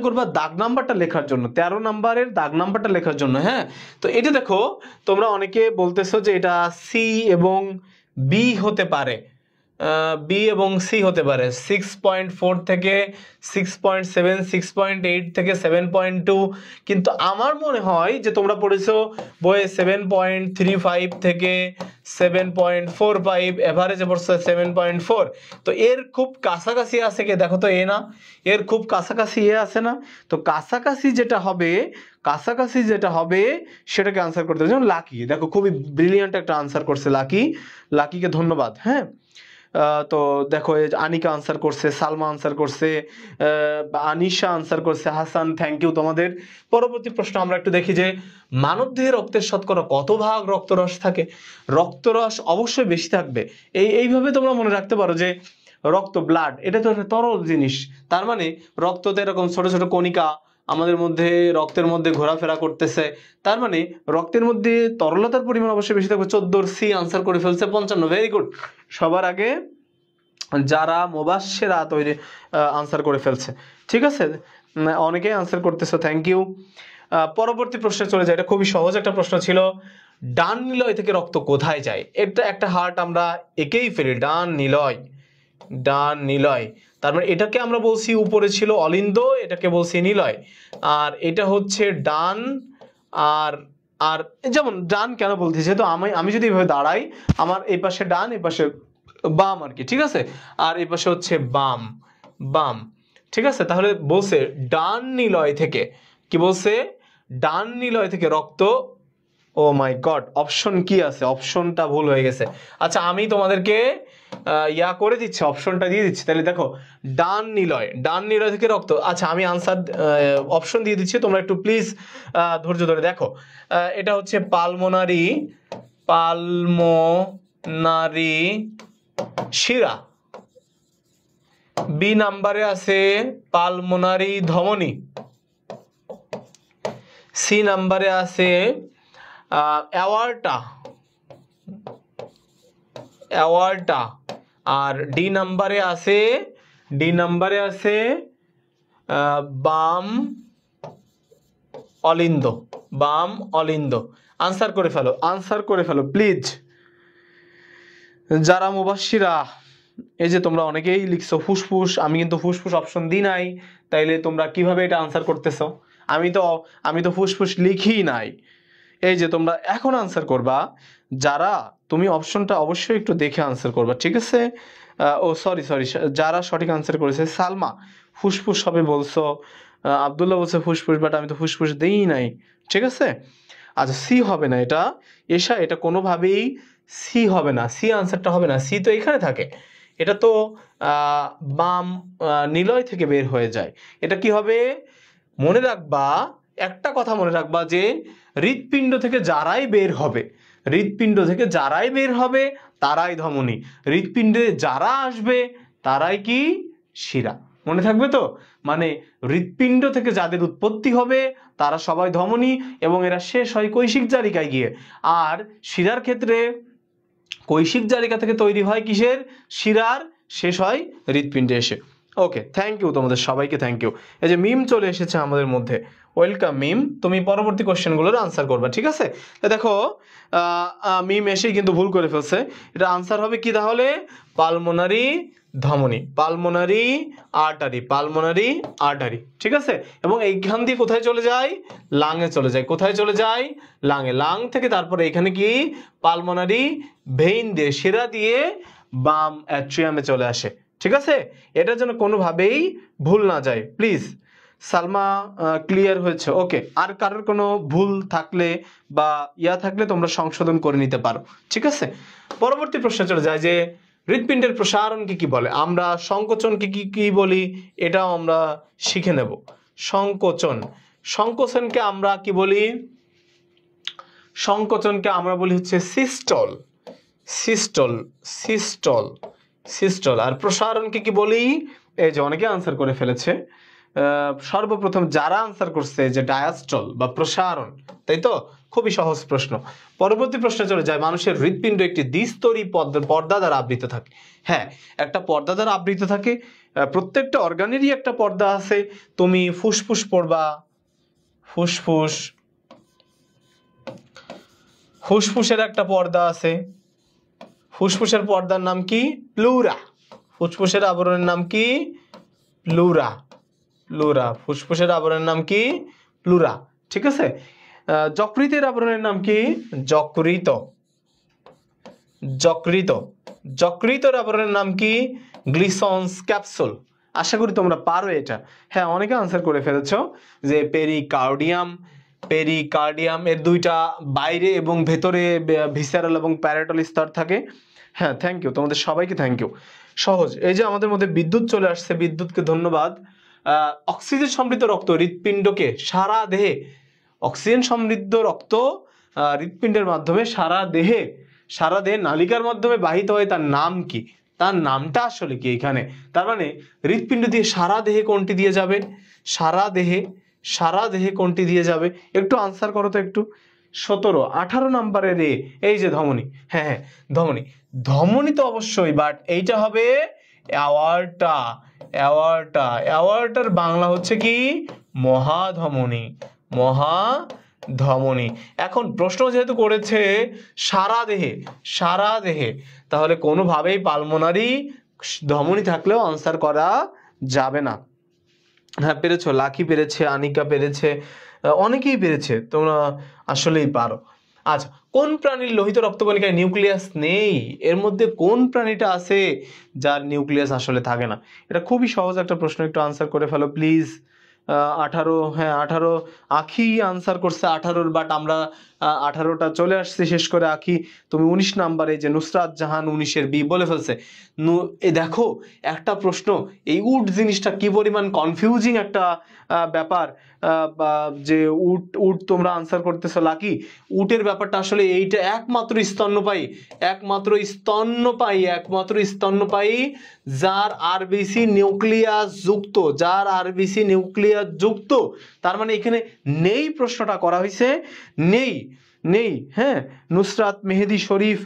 করবা দাগ নাম্বারটা লেখার জন্য, 13 নাম্বারের দাগ নাম্বারটা লেখার জন্য। হ্যাঁ, তো এটা দেখো, তোমরা অনেকে বলতেছো যে এটা সি এবং বি হতে পারে, বি এবং সি হতে পারে। 6.4 থেকে 6.7, 6.8 থেকে 7.2, কিন্তু আমার মনে হয় যে তোমরা পড়েছো বইয়ে 7.35 থেকে 7.45, এভারেজে পড়ছে 7.4। তো এর খুব কাছাকাছি আছে কে? দেখো তো এ না, এর খুব কাছাকাছি এ আছে না? তো কাছাকাছি যেটা হবে সেটাকে আনসার করতে হবে। যেমন লাকি, দেখো খুবই ব্রিলিয়ান্ট একটা আনসার করছে লাকি, লাকিকে ধন্যবাদ। হ্যাঁ, তো দেখো আনিকা আনসার করছে, সালমা আনসার করছে, আনিশা আনসার করছে, হাসান, থ্যাংক ইউ তোমাদের। পরবর্তী প্রশ্ন আমরা একটু দেখি যে মানবদেহে রক্তের শতকরা কত ভাগ রক্তরস থাকে? রক্তরস অবশ্যই বেশি থাকবে। এইভাবে তোমরা মনে রাখতে পারো যে রক্ত, ব্লাড, এটা তো একটা তরল জিনিস, তার মানে রক্ততে এরকম ছোট ছোট কণিকা আমাদের মধ্যে, রক্তের মধ্যে ঘোরাফেরা করতেছে, তার মানে রক্তের মধ্যে তরলতার পরিমাণ অবশ্যই বেশি থাকবে। 14 সি আনসার করে ফেলছে, 55, ভেরি গুড। সবার আগে যারা মোবাশ্বেরা তৈরি আনসার করে ফেলছে, ঠিক আছে, অনেকেই আনসার করতেছে, থ্যাংক ইউ। পরবর্তী প্রশ্নে চলে যায়, এটা খুবই সহজ একটা প্রশ্ন ছিল। ডান নিলয় থেকে রক্ত কোথায় যায়? এটা একটা হার্ট, আমরা একেই ফেলি, ডান নিলয়, ডান নিলয়। তার মানে এটাকে আমরা বলছি উপরে ছিল অলিন্দ, এটাকে বলছি নিলয়, আর এটা হচ্ছে ডান। আর আর যেমন ডান কেন বলতেছি, যেহেতু আমি যদি এভাবে দাঁড়াই, আমার এই পাশে ডান, এই পাশে বাম আর কি, ঠিক আছে, আর এই পাশে হচ্ছে বাম, বাম, ঠিক আছে। তাহলে বলছে ডান নিলয় থেকে, কি বলছে? ডান নিলয় থেকে রক্ত ও মাই গড, অপশন কি আছে? অপশনটা ভুল হয়ে গেছে। আচ্ছা আমি তোমাদেরকে ইয়া করে দিচ্ছি, অপশনটা দিয়ে দিচ্ছি। তাহলে দেখো, ডান নিলয়, ডান নিলয় থেকে রক্ত। আচ্ছা আমি আনসার অপশন দিয়ে দিচ্ছি, তোমরা একটু প্লিজ ধৈর্য ধরে দেখো। এটা হচ্ছে পালমোনারি, পালমোনারি শিরা। বি নাম্বারে আছে পালমোনারি ধমনী। সি নাম্বারে আছে অ্যাওয়ার্টা, অ্যাওয়ার্টা। আর ডি নাম্বারে আছে, ডি নাম্বারে আছে বাম অলিন্দ, বাম অলিন্দ। আনসার করে ফেলো, আনসার করে ফেলো প্লিজ। যারা মুবাশশিরা, এই যে তোমরা অনেকেই লিখছো ফুসফুস, আমি কিন্তু ফুসফুস অপশন দিই নাই, তাইলে তোমরা কিভাবে এটা আনসার করতেছো? আমি তো ফুসফুস লিখি নাই। এই যে তোমরা এখন আনসার করবা, যারা তুমি অপশনটা অবশ্যই একটু দেখে আনসার করবা, ঠিক আছে? ও সরি সরি, যারা সঠিক আনসার করেছে, সালমা ফুসফুস হবে বলছো, আব্দুল্লাহ বলছে ফুসফুস, বাট আমি তো ফুসফুস দেই নাই, ঠিক আছে? আচ্ছা সি হবে না এটা, এসা এটা কোনোভাবেই সি হবে না, সি আনসারটা হবে না। সি তো এখানে থাকে, এটা তো বাম নিলয় থেকে বের হয়ে যায়। এটা কি হবে? মনে রাখবা, একটা কথা মনে রাখবা যে হৃৎপিণ্ড থেকে যারাই বের হবে, হৃৎপিণ্ড থেকে যারাই বের হবে তারাই ধমনী, হৃৎপিণ্ডে যারা আসবে তারাই কি? শিরা। মনে থাকবে তো? মানে হৃৎপিণ্ড থেকে যাদের উৎপত্তি হবে তারা সবাই ধমনী, এবং এরা শেষ হয় কৈশিক জালিকায় গিয়ে। আর শিরার ক্ষেত্রে কৈশিক জালিকা থেকে তৈরি হয় কিসের? শিরার, শেষ হয় হৃৎপিণ্ডে এসে। ওকে, থ্যাংক ইউ তোমাদের সবাইকে, থ্যাংক ইউ। এই যে মিম চলে এসেছে আমাদের মধ্যে, ওয়েলকাম মিম। তুমি পরবর্তী কোশ্চেনগুলোর আনসার করবা, ঠিক আছে? দেখো মিম এসেই কিন্তু ভুল করে ফেলছে। এটা আনসার হবে কি তাহলে? পালমোনারি ধমনী, পালমোনারি আর্টারি, পালমোনারি আর্টারি, ঠিক আছে? এবং এইখান দিয়ে কোথায় চলে যায়? লাংয়ে চলে যায়। কোথায় চলে যায়? লাংয়ে। লাং থেকে তারপরে এখানে কি? পালমোনারি ভেইন দিয়ে, শিরা দিয়ে বাম অ্যাট্রিয়ামে চলে আসে, ঠিক আছে? এটার জন্য কোনোভাবেই ভুল না যায়, প্লিজ। সালমা ক্লিয়ার হয়েছে? ওকে। আর কারোর কোনো ভুল থাকলে বা ইয়া থাকলে তোমরা সংশোধন করে নিতে পারো, ঠিক আছে? পরবর্তী প্রশ্নে চলে যায় যে হৃৎপিণ্ডের প্রসারণকে কি বলে? আমরা সংকোচনকে কি কি বলি এটাও আমরা শিখে নেব। সংকোচন, সংকোচনকে আমরা কি বলি? সংকোচনকে আমরা বলি হচ্ছে সিস্টল, সিস্টল, সিস্টল, সিস্টল। আর প্রসারণকে কি বলি? এই যে অনেকে আনসার করে ফেলেছে। সর্বপ্রথম যারা আনসার করছে যে ডায়াস্টল বা প্রসারণ, তাই তো? খুবই সহজ প্রশ্ন। পরবর্তী প্রশ্নে চলে যায়, মানুষের হৃৎপিণ্ড একটি দ্বিস্তরী পর্দা দ্বারা আবৃত থাকে। হ্যাঁ, একটা পর্দা দ্বারা আবৃত থাকে। প্রত্যেকটা অর্গানেরই একটা পর্দা আছে। তুমি ফুসফুস পড়বা, ফুসফুস, ফুসফুসের একটা পর্দা আছে। ফুসফুসের পর্দার নাম কি? প্লুরা। ফুসফুসের আবরণের নাম কি? Pleura, pleura. ফুসফুসের আবরণের নাম কি? প্লুরা, ঠিক আছে? যকৃতের আবরণের নাম কি? যকৃত, যকৃত। যকৃতের আবরণের নাম কি? Glisson's capsule. আশা করি তোমরা পারো এটা। হ্যাঁ, অনেকে আনসার করে ফেলেছো যে পেরিকার্ডিয়াম, পেরিকার্ডিয়াম এর দুইটা বাইরে এবং ভেতরে ভিসেরাল এবং প্যারাটাল স্তর থাকে। হ্যাঁ, থ্যাংক ইউ তোমাদের সবাইকে, থ্যাংক ইউ। সহজ। এই যে আমাদের মধ্যে বিদ্যুৎ চলে আসছে, বিদ্যুৎকে ধন্যবাদ। অক্সিজেন সমৃদ্ধ রক্ত হৃৎপিণ্ডকে সারা দেহে, অক্সিজেন সমৃদ্ধ রক্ত হৃৎপিণ্ডের মাধ্যমে সারা দেহে নালিকার মাধ্যমে বাহিত হয়। তার নাম কি? তার নামটা আসলে কি এখানে? তার মানে হৃৎপিণ্ড দিয়ে সারা দেহে কোনটি দিয়ে যাবে? সারা দেহে, সারা দেহে কোনটি দিয়ে যাবে? একটু আনসার করো তো একটু। 17, 18 নাম্বারের এ, এই যে ধমনী। হ্যাঁ হ্যাঁ, ধমনী। ধমনী তো অবশ্যই, বাট এইটা হবে অ্যাওয়ার্টা, অ্যাওয়ার্টা। অ্যাওয়ার্টার বাংলা হচ্ছে কি? মহাধমনী, মহাধমনী। এখন প্রশ্ন যেহেতু করেছে সারা দেহে, সারা দেহে, তাহলে কোনোভাবেই পালমোনারি ধমনী থাকলেও আনসার করা যাবে না। হ্যাঁ, পেরেছো। লাকি পেরেছে, আনিকা পেরেছে, অনেকেই পেরেছে। তোমরা আসলেই পারো। আচ্ছা, কোন প্রাণীর লোহিত রক্তকণিকায় নিউক্লিয়াস নেই? এর মধ্যে কোন প্রাণীটা আছে যার নিউক্লিয়াস আসলে থাকে না? এটা খুবই সহজ একটা প্রশ্ন, একটু আনসার করে ফেলো প্লিজ। 18, হ্যাঁ 18 আখি আনসার করছে 18, বাট আমরা 18টা চলে আসছে শেষ করে। আখি তুমি 19 নাম্বারে, যে নুসরাত জাহান 19-এর বি বলে ফেলছে। দেখো একটা প্রশ্ন, এই উট জিনিসটা কি পরিমাণ কনফিউজিং একটা ব্যাপার, যে উট উট তোমরা আনসার করতেছো লাকি। উটের ব্যাপারটা আসলে এইটা একমাত্র স্তন্যপায়ী, একমাত্র স্তন্যপায়ী যার আরবিসি নিউক্লিয়াস যুক্ত, তার মানে এখানে নেই, প্রশ্নটা করা হয়েছে নেই, হ্যাঁ। নুসরাত, মেহেদি, শরীফ,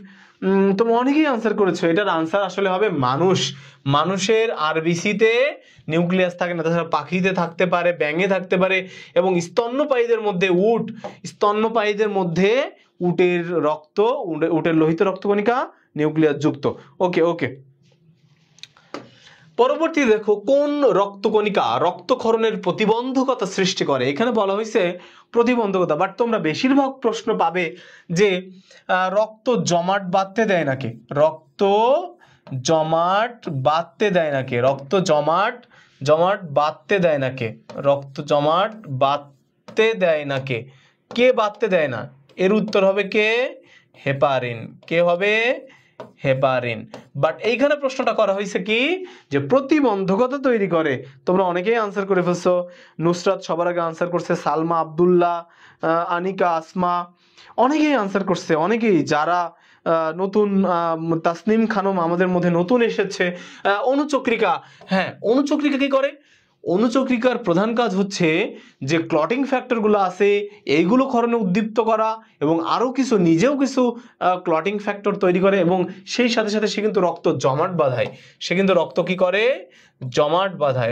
তোমরা অনেকেই আনসার করেছো। এটার আনসার আসলে হবে মানুষ। মানুষের আরবিসিতে নিউক্লিয়াস থাকে না, তাছাড়া পাখিতে থাকতে পারে, ব্যাঙে থাকতে পারে, এবং স্তন্যপায়ীদের মধ্যে উটের রক্ত, উটের লোহিত রক্তকণিকা নিউক্লিয়াস যুক্ত। ওকে ওকে। পরবর্তী দেখো, কোন রক্তকণিকা রক্তক্ষরণের প্রতিবন্ধকতা সৃষ্টি করে? এখানে বলা হয়েছে প্রতিবন্ধকতা, বাট তোমরা বেশিরভাগ প্রশ্ন পাবে যে রক্ত জমাট বাঁধতে দেয় নাকি, রক্ত জমাট বাঁধতে দেয় নাকি, রক্ত জমাট বাঁধতে দেয় নাকি, রক্ত জমাট বাঁধতে দেয় নাকি, কে বাঁধতে দেয় না? এর উত্তর হবে কে? হেপারিন। কে হবে? হেপারিন। বাট এইখানে প্রশ্নটা করা হয়েছে কি, যে প্রতিবন্ধকতা তৈরি করে। তোমরা অনেকেই আনসার করে ফেলছো। নুসরাত সবার আগে আনসার করছে, সালমা, আব্দুল্লাহ, আনিকা, আসমা, অনেকেই আনসার করছে, অনেকেই যারা নতুন, তাসনিম খানম আমাদের মধ্যে নতুন এসেছে। অনুচক্রিকা, হ্যাঁ অনুচক্রিকা কি করে? অনুচক্রিকার প্রধান কাজ হচ্ছে যে ক্লটিং ফ্যাক্টরগুলো আছে এইগুলো ক্ষরণে উদ্দীপ্ত করা, এবং আরও কিছু নিজেও কিছু ক্লটিং ফ্যাক্টর তৈরি করে, এবং সেই সাথে সাথে সে কিন্তু রক্ত জমাট বাঁধায়,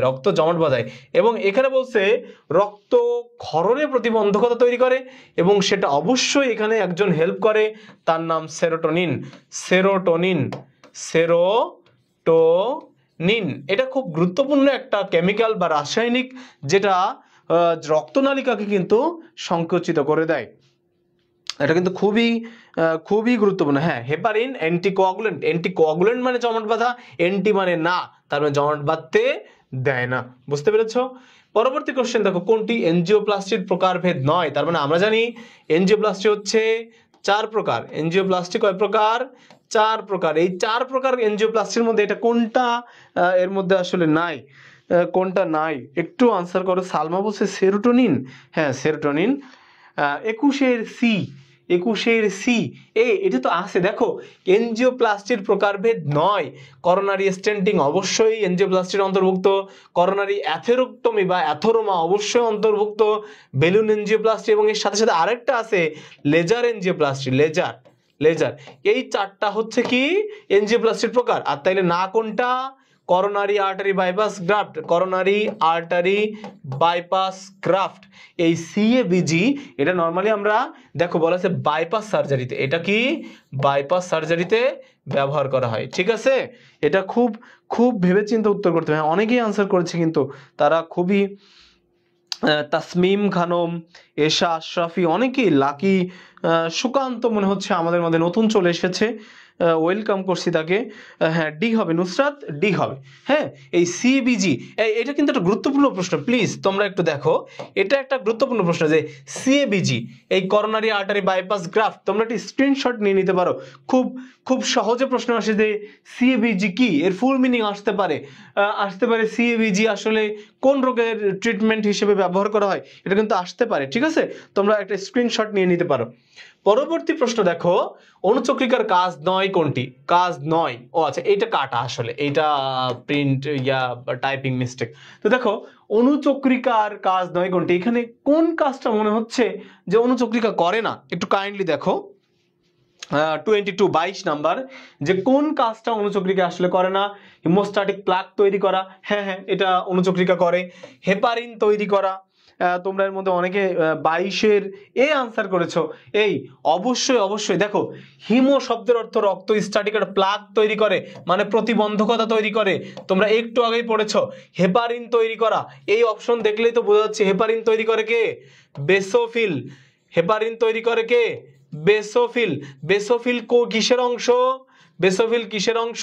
রক্ত জমাট বাঁধায়। এবং এখানে বলছে রক্ত ক্ষরণে প্রতিবন্ধকতা তৈরি করে, এবং সেটা অবশ্যই এখানে একজন হেল্প করে, তার নাম সেরোটোনিন। এটা খুব গুরুত্বপূর্ণ একটা কেমিক্যাল বা রাসায়নিক, যেটা রক্তনালিকাকে কিন্তু সংকুচিত করে দেয়। এটা কিন্তু খুবই গুরুত্বপূর্ণ। হ্যাঁ, হেপারিন অ্যান্টিকোয়াগুলেন্ট মানে জমাট বাঁধা, অ্যান্টি মানে না, তার মানে জমাট বাঁধতে দেয় না। বুঝতে পেরেছো? পরবর্তী কোশ্চেন দেখো, কোনটি এনজিওপ্লাস্টির প্রকারভেদ নয়? তার মানে আমরা জানি এনজিওপ্লাস্টি হচ্ছে 4 প্রকার। এনজিওপ্লাস্টি কয় প্রকার? 4 প্রকার। এই 4 প্রকার এনজিওপ্লাস্টির মধ্যে এটা কোনটা এর মধ্যে আসলে নাই? কোনটা নাই একটু আনসার করো। সালমা বলছে সেরোটোনিন। হ্যাঁ সেরোটোনিন। 21-এর সি, এটা তো আছে। দেখো, এনজিওপ্লাস্টির প্রকারভেদ নয়। করোনারি স্টেন্টিং অবশ্যই এনজিওপ্লাস্টির অন্তর্ভুক্ত, করোনারি অ্যাথেরোক্টমি বা অ্যাথোরোমা অবশ্যই অন্তর্ভুক্ত, বেলুন এনজিওপ্লাস্টি, এবং এর সাথে সাথে আরেকটা আছে লেজার এনজিওপ্লাস্টি, লেজার। এই 4টা হচ্ছে কি এনজিওপ্লাস্টির প্রকার। আর তাইলে না কোনটা? Coronary artery bypass graft. এই সিএবিজি এটা নরমালি আমরা দেখো বলা আছে বাইপাস সার্জারিতে, এটা কি বাইপাস সার্জারিতে ব্যবহার করা হয়। ঠিক আছে, এটা খুব ভেবেচিন্তে উত্তর করতে হবে। অনেকেই আনসার করেছে, কিন্তু তারা খুবই, তাসমিম খানম, এশা, আশরাফি, অনেকেই, লাকি, সুকান্ত মনে হচ্ছে আমাদের মধ্যে নতুন চলে এসেছে, ওয়েলকাম করছি তাকে। হ্যাঁ ডি হবে, নুসরাত ডি হবে। হ্যাঁ, এই সিবিজি এটা কিন্তু একটা গুরুত্বপূর্ণ প্রশ্ন, প্লিজ তোমরা একটু দেখো, এটা একটা গুরুত্বপূর্ণ প্রশ্ন যে সিবিজি এই করোনারি আর্টারি বাইপাস গ্রাফট, তোমরা একটা স্ক্রিনশট নিয়ে নিতে পারো। খুব সহজে প্রশ্ন আসে যে সিবিজি কি, এর ফুল মিনিং আসতে পারে সিবিজি আসলে কোন রোগের ট্রিটমেন্ট হিসেবে ব্যবহার করা হয়, এটা কিন্তু আসতে পারে। ঠিক আছে, তোমরা একটা স্ক্রিনশট নিয়ে নিতে পারো। পরবর্তী প্রশ্ন দেখো, অনুচক্রিকার কাজ নয় কোনটি? কাজ নয়, ও আচ্ছা এটা কাটা, আসলে এটা প্রিন্ট টাইপিং মিস্টেক। তো দেখো, অনুচক্রিকার কাজ নয় কোনটি, এখানে কোন কাজটা মনে হচ্ছে যে অনুচক্রিকা করে না? একটু কাইন্ডলি দেখো 22 নাম্বার, যে কোন কাজটা অনুচক্রিকা আসলে করে না? হিমোস্ট্যাটিক প্লাক তৈরি করা, হ্যাঁ এটা অনুচক্রিকা করে। হেপারিন তৈরি করা, তোমরা এর মধ্যে অনেকে 22-এর আনসার করেছো। অবশ্যই দেখো, হিমো শব্দের অর্থ রক্ত, স্ট্যাটিক আর প্লাক তৈরি করে মানে প্রতিবন্ধকতা তৈরি করে। তোমরা একটু আগেই পড়েছো হেপারিন তৈরি করা, এই অপশন দেখলেই তো বোঝা যাচ্ছে হেপারিন তৈরি করে কে? বেসোফিল। হেপারিন তৈরি করে কে? বেসোফিল। কিসের অংশ? বেসোফিল কিসের অংশ?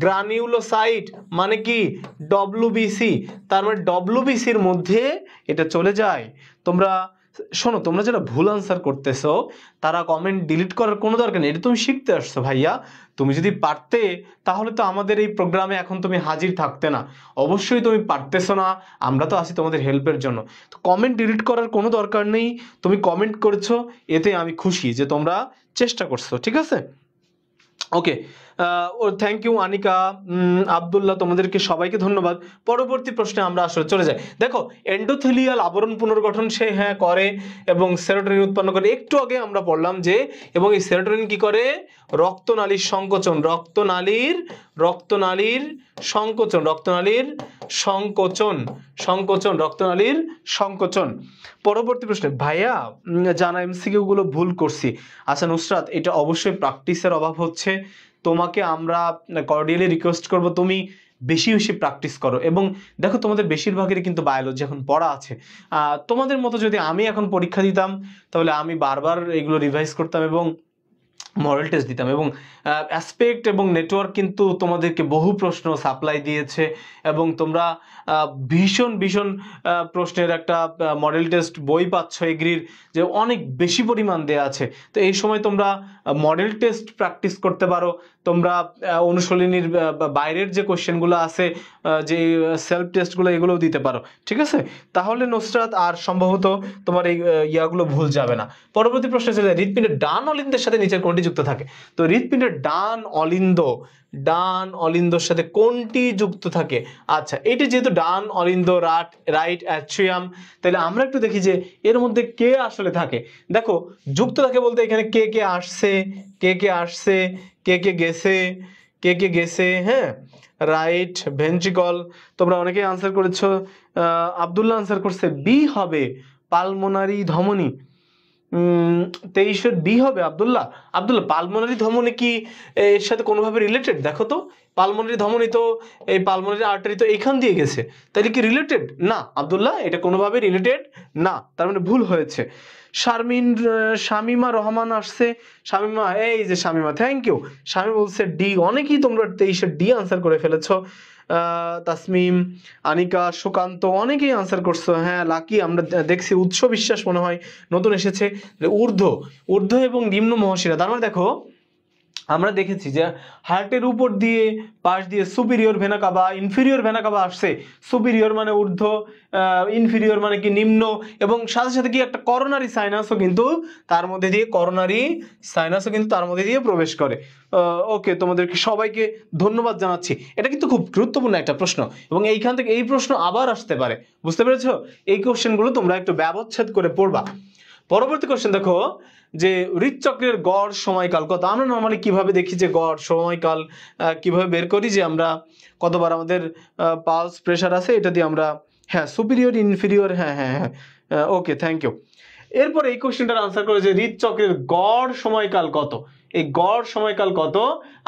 গ্রানিউলোসাইট, মানে কি ডব্লিউবিসি, তার মানে ডব্লিউবিসির মধ্যে এটা চলে যায়। তোমরা শোনো, তোমরা যারা ভুল আনসার করতেছো তারা কমেন্ট ডিলিট করার কোনো দরকার নেই, এটা তুমি শিখতে আসছো ভাইয়া। তুমি যদি পারতে তাহলে তো আমাদের এই প্রোগ্রামে এখন তুমি হাজির থাকতে না। অবশ্যই তুমি পারতেছো না, আমরা তো আছি তোমাদের হেল্পের জন্য। তো কমেন্ট ডিলিট করার কোনো দরকার নেই, তুমি কমেন্ট করছো, এতে আমি খুশি যে তোমরা চেষ্টা করছো, ঠিক আছে? ওকে, থ্যাংক ইউ আনিকা, আব্দুল্লাহ, তোমাদেরকে সবাইকে ধন্যবাদ। পরবর্তী প্রশ্নে আমরা আসলে চলে যাই। দেখো, এন্ডোথেলিয়াল আবরণ পুনর্গঠন সে হ্যাঁ করে এবং সেরোটোনিন উৎপন্ন করে। একটু আগে আমরা পড়লাম যে, এবং এই সেরোটোনিন কি করে? রক্তনালীর সংকোচন, রক্তনালীর সংকোচন, রক্তনালীর সংকোচন। পরবর্তী প্রশ্নে ভাইয়া জানা এমসিকিউ গুলো ভুল করছি। আচ্ছা নুসরাত, এটা অবশ্যই প্র্যাকটিসের অভাব হচ্ছে। তোমাকে আমরা কর্ডিয়ালি রিকোয়েস্ট করব তুমি বেশি বেশি প্র্যাকটিস করো। এবং দেখো, তোমাদের বেশিরভাগেরই কিন্তু বায়োলজি এখন পড়া আছে। তোমাদের মতো যদি আমি এখন পরীক্ষা দিতাম তাহলে আমি বারবার এগুলো রিভাইজ করতাম এবং মডেল টেস্ট দিতাম। এবং অ্যাসপেক্ট এবং নেটওয়ার্ক কিন্তু তোমাদেরকে বহু প্রশ্ন সাপ্লাই দিয়েছে এবং তোমরা ভীষণ প্রশ্নের একটা মডেল টেস্ট বই পাচ্ছ এগ্রির, যে অনেক বেশি পরিমাণ দেয়া আছে। তো এই সময় তোমরা মডেল টেস্ট প্র্যাকটিস করতে পারো। তোমরা অনুশীলনীর বাইরের যে কোশ্চেনগুলো আছে, যে সেলফ টেস্টগুলো, এগুলোও দিতে পারো, ঠিক আছে? তাহলে নুসরাত আর সম্ভবত তোমার এই ইয়াগুলো ভুল যাবে না। পরবর্তী প্রশ্ন চলে যায়, হৃৎপিণ্ডের ডান অলিন্দের সাথে নিচের কোনটি যুক্ত থাকে? তো হৃৎপিণ্ডের ডান অলিন্দর সাথে কোনটি যুক্ত থাকে? আচ্ছা, এটি যেহেতু ডান অলিন্দ, রাইট অ্যাট্রিয়াম, তাহলে আমরা একটু দেখি যে এর মধ্যে কে আসলে থাকে। দেখো, যুক্ত থাকে বলতে এখানে কে কে আসছে, কে গেছে, হ্যাঁ, রাইট ভেন্ট্রিকল। তোমরা অনেকেই আনসার করেছো। আব্দুল্লাহ আনসার করছে বি হবে, পালমোনারি ধমনী। 23-এর বি হবে আব্দুল্লাহ। পালমোনারি ধমনী কি এর সাথে কোনোভাবে রিলেটেড? দেখো তো, পালমোনারি ধমনী তো, এই পালমোনারি আর্টারি তো এইখান দিয়ে গেছে, তাহলে কি রিলেটেড? না আব্দুল্লাহ, এটা কোনোভাবে রিলেটেড না, তার মানে ভুল হয়েছে। শামিমা রহমান আসছে। শামিমা, এই যে শামিমা, থ্যাংক ইউ। শামিমা বলছে ডি। অনেকেই তোমরা 23-এর ডি আনসার করে ফেলেছো। তাসমিম, আনিকা, সুকান্ত, অনেকেই আনসার করছো। হ্যাঁ, লাকি, আমরা দেখছি। উৎস বিশ্বাস মনে হয় নতুন এসেছে। ঊর্ধ্ব এবং নিম্ন মহাশিরা, তার মানে দেখো, আমরা দেখেছি যে হার্টের উপর দিয়ে পাশ দিয়ে superior vena cava, inferior vena CAVA আসছে। সুপিরিয়র মানে ঊর্ধ্ব, ইনফিরিয়র মানে কি নিম্ন, এবং সাথে সাথে কি একটা করোনারি সাইনাসও কিন্তু তার মধ্যে দিয়ে প্রবেশ করে। ওকে, তোমাদেরকে সবাইকে ধন্যবাদ জানাচ্ছি। এটা কিন্তু খুব গুরুত্বপূর্ণ একটা প্রশ্ন এবং এইখান থেকে এই প্রশ্ন আবার আসতে পারে, বুঝতে পেরেছো? এই কোশ্চেনগুলো তোমরা একটু ব্যবচ্ছেদ করে পড়বা। পরবর্তী কোশ্চেন দেখো, যে হৃদচক্রের গড় সময়কাল কত? আমরা নর্মালি কিভাবে দেখি যে গড় সময়কাল কিভাবে বের করি, যে আমরা কতবার আমাদের পালস প্রেশার আছে, এটা দিয়ে আমরা, হ্যাঁ, সুপিরিয়র ইনফিরিয়র, হ্যাঁ, ওকে, থ্যাংক ইউ। এরপর এই কোশ্চেনটার আনসার করে যে হৃদচক্রের গড় সময়কাল কত? এই গড় সময়কাল কত?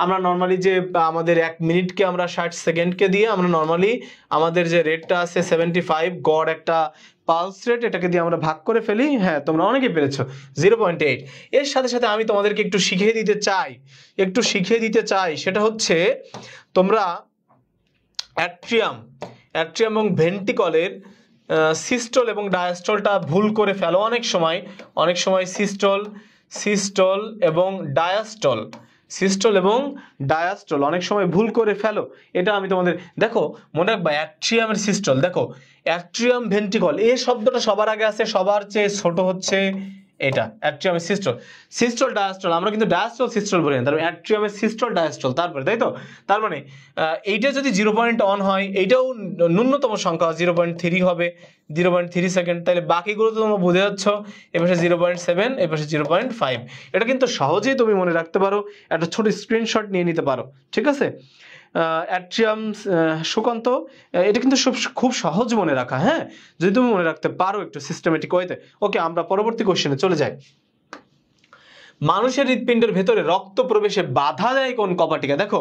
আমরা নর্মালি যে আমাদের 1 মিনিটকে আমরা 60 সেকেন্ডকে দিয়ে আমরা নর্মালি আমাদের যে রেটটা আছে 75 গড় একটা পালস রেট, এটাকে দিয়ে আমরা ভাগ করে ফেলি। হ্যাঁ, তোমরা অনেকেই পেরেছো 0.8। এর সাথে সাথে আমি তোমাদেরকে একটু শিখিয়ে দিতে চাই, সেটা হচ্ছে তোমরা অ্যাট্রিয়াম এবং ভেন্ট্রিকলের সিস্টল এবং ডায়াস্টলটা ভুল করে ফেলো অনেক সময়। সিস্টল এবং ডায়াস্টল অনেক সময় ভুল করে ফেলো। এটা আমি তোমাদের, দেখো মনে রাখবা, অ্যাট্রিয়ামের সিস্টল, দেখো অ্যাট্রিয়াম ভেন্ট্রিকল, এই শব্দটা সবার আগে আছে, সবার চেয়ে ছোট হচ্ছে এটা অ্যাট্রিয়ামের সিস্টল ডায়াস্টল। আমরা কিন্তু ডায়াস্টল সিস্টল বলি না, তারপরে অ্যাট্রিয়ামের সিস্টল ডায়াস্টল, তারপরে, তাই তো? তার মানে এইটা যদি 0.1 হয়, এইটাও ন্যূনতম সংখ্যা 0.3 হবে, 0.3 সেকেন্ড। তাহলে বাকিগুলো তো তোমরা বুঝে যাচ্ছ, এপাশে 0.7, এপাশে 0.5। এটা কিন্তু সহজেই তুমি মনে রাখতে পারো, একটা ছোট স্ক্রিনশট নিয়ে নিতে পারো, ঠিক আছে? অ্যাট্রিয়াম, সুকান্ত, এটা কিন্তু খুব সহজ মনে রাখা, হ্যাঁ, যদি তুমি মনে রাখতে পারো একটু সিস্টেমেটিক ওয়েতে। ওকে, আমরা পরবর্তী কোশ্চেনে চলে যাই। মানুষের হৃৎপিণ্ডের ভেতরে রক্ত প্রবেশে বাধা দেয় কোন কপাটিকা? দেখো,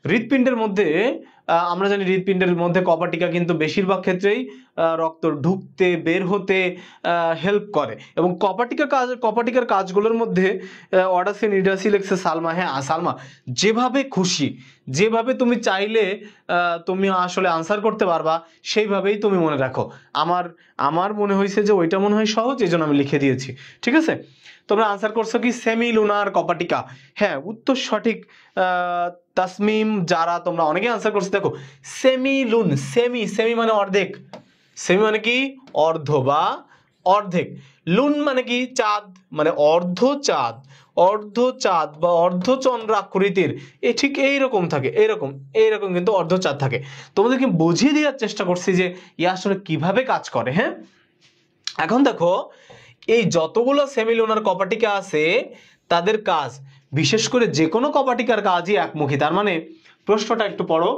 হৃৎপিণ্ডের মধ্যে আমরা জানি হৃৎপিণ্ডের মধ্যে কপাটিকা কিন্তু বেশিরভাগ ক্ষেত্রেই রক্ত ঢুকতে বের হতে হেল্প করে। এবং কপাটিকার কাজগুলোর মধ্যে অডাসিন, ইডাসিলেক্সে, সালমা, হ্যাঁ সালমা, যেভাবে খুশি, যেভাবে তুমি চাইলে তুমি আসলে আনসার করতে পারবা সেইভাবেই তুমি মনে রাখো। আমার মনে হয়েছে যে ওইটা মনে হয় সহজ, এই জন্য আমি লিখে দিয়েছি। ঠিক আছে, তোমরা আনসার করছো কি সেমি লুনার কপাটিকা? হ্যাঁ, উত্তর সঠিক। তাসমিম, যারা তোমরা অনেকে আনসার করছো। দেখো সেমি লুন, সেমি মানে অর্ধেক, সেমি মানে কি অর্ধ বা অর্ধেক, লুন মানে কি চাঁদ, মানে অর্ধ চাঁদ, অর্ধ চাঁদ বা অর্ধচন্দ্র আকৃতির, ঠিক এইরকম থাকে, এইরকম কিন্তু অর্ধ চাঁদ থাকে। তোমাদেরকে বুঝিয়ে দেওয়ার চেষ্টা করছি যে আসলে কিভাবে কাজ করে। হ্যাঁ, এখন দেখো এই যতগুলো সেমিলুনার কপাটিকা আছে তাদের কাজ, বিশেষ করে যে কোনো কপাটিকার কাজই একমুখী। তার মানে প্রশ্নটা একটু পড়ো,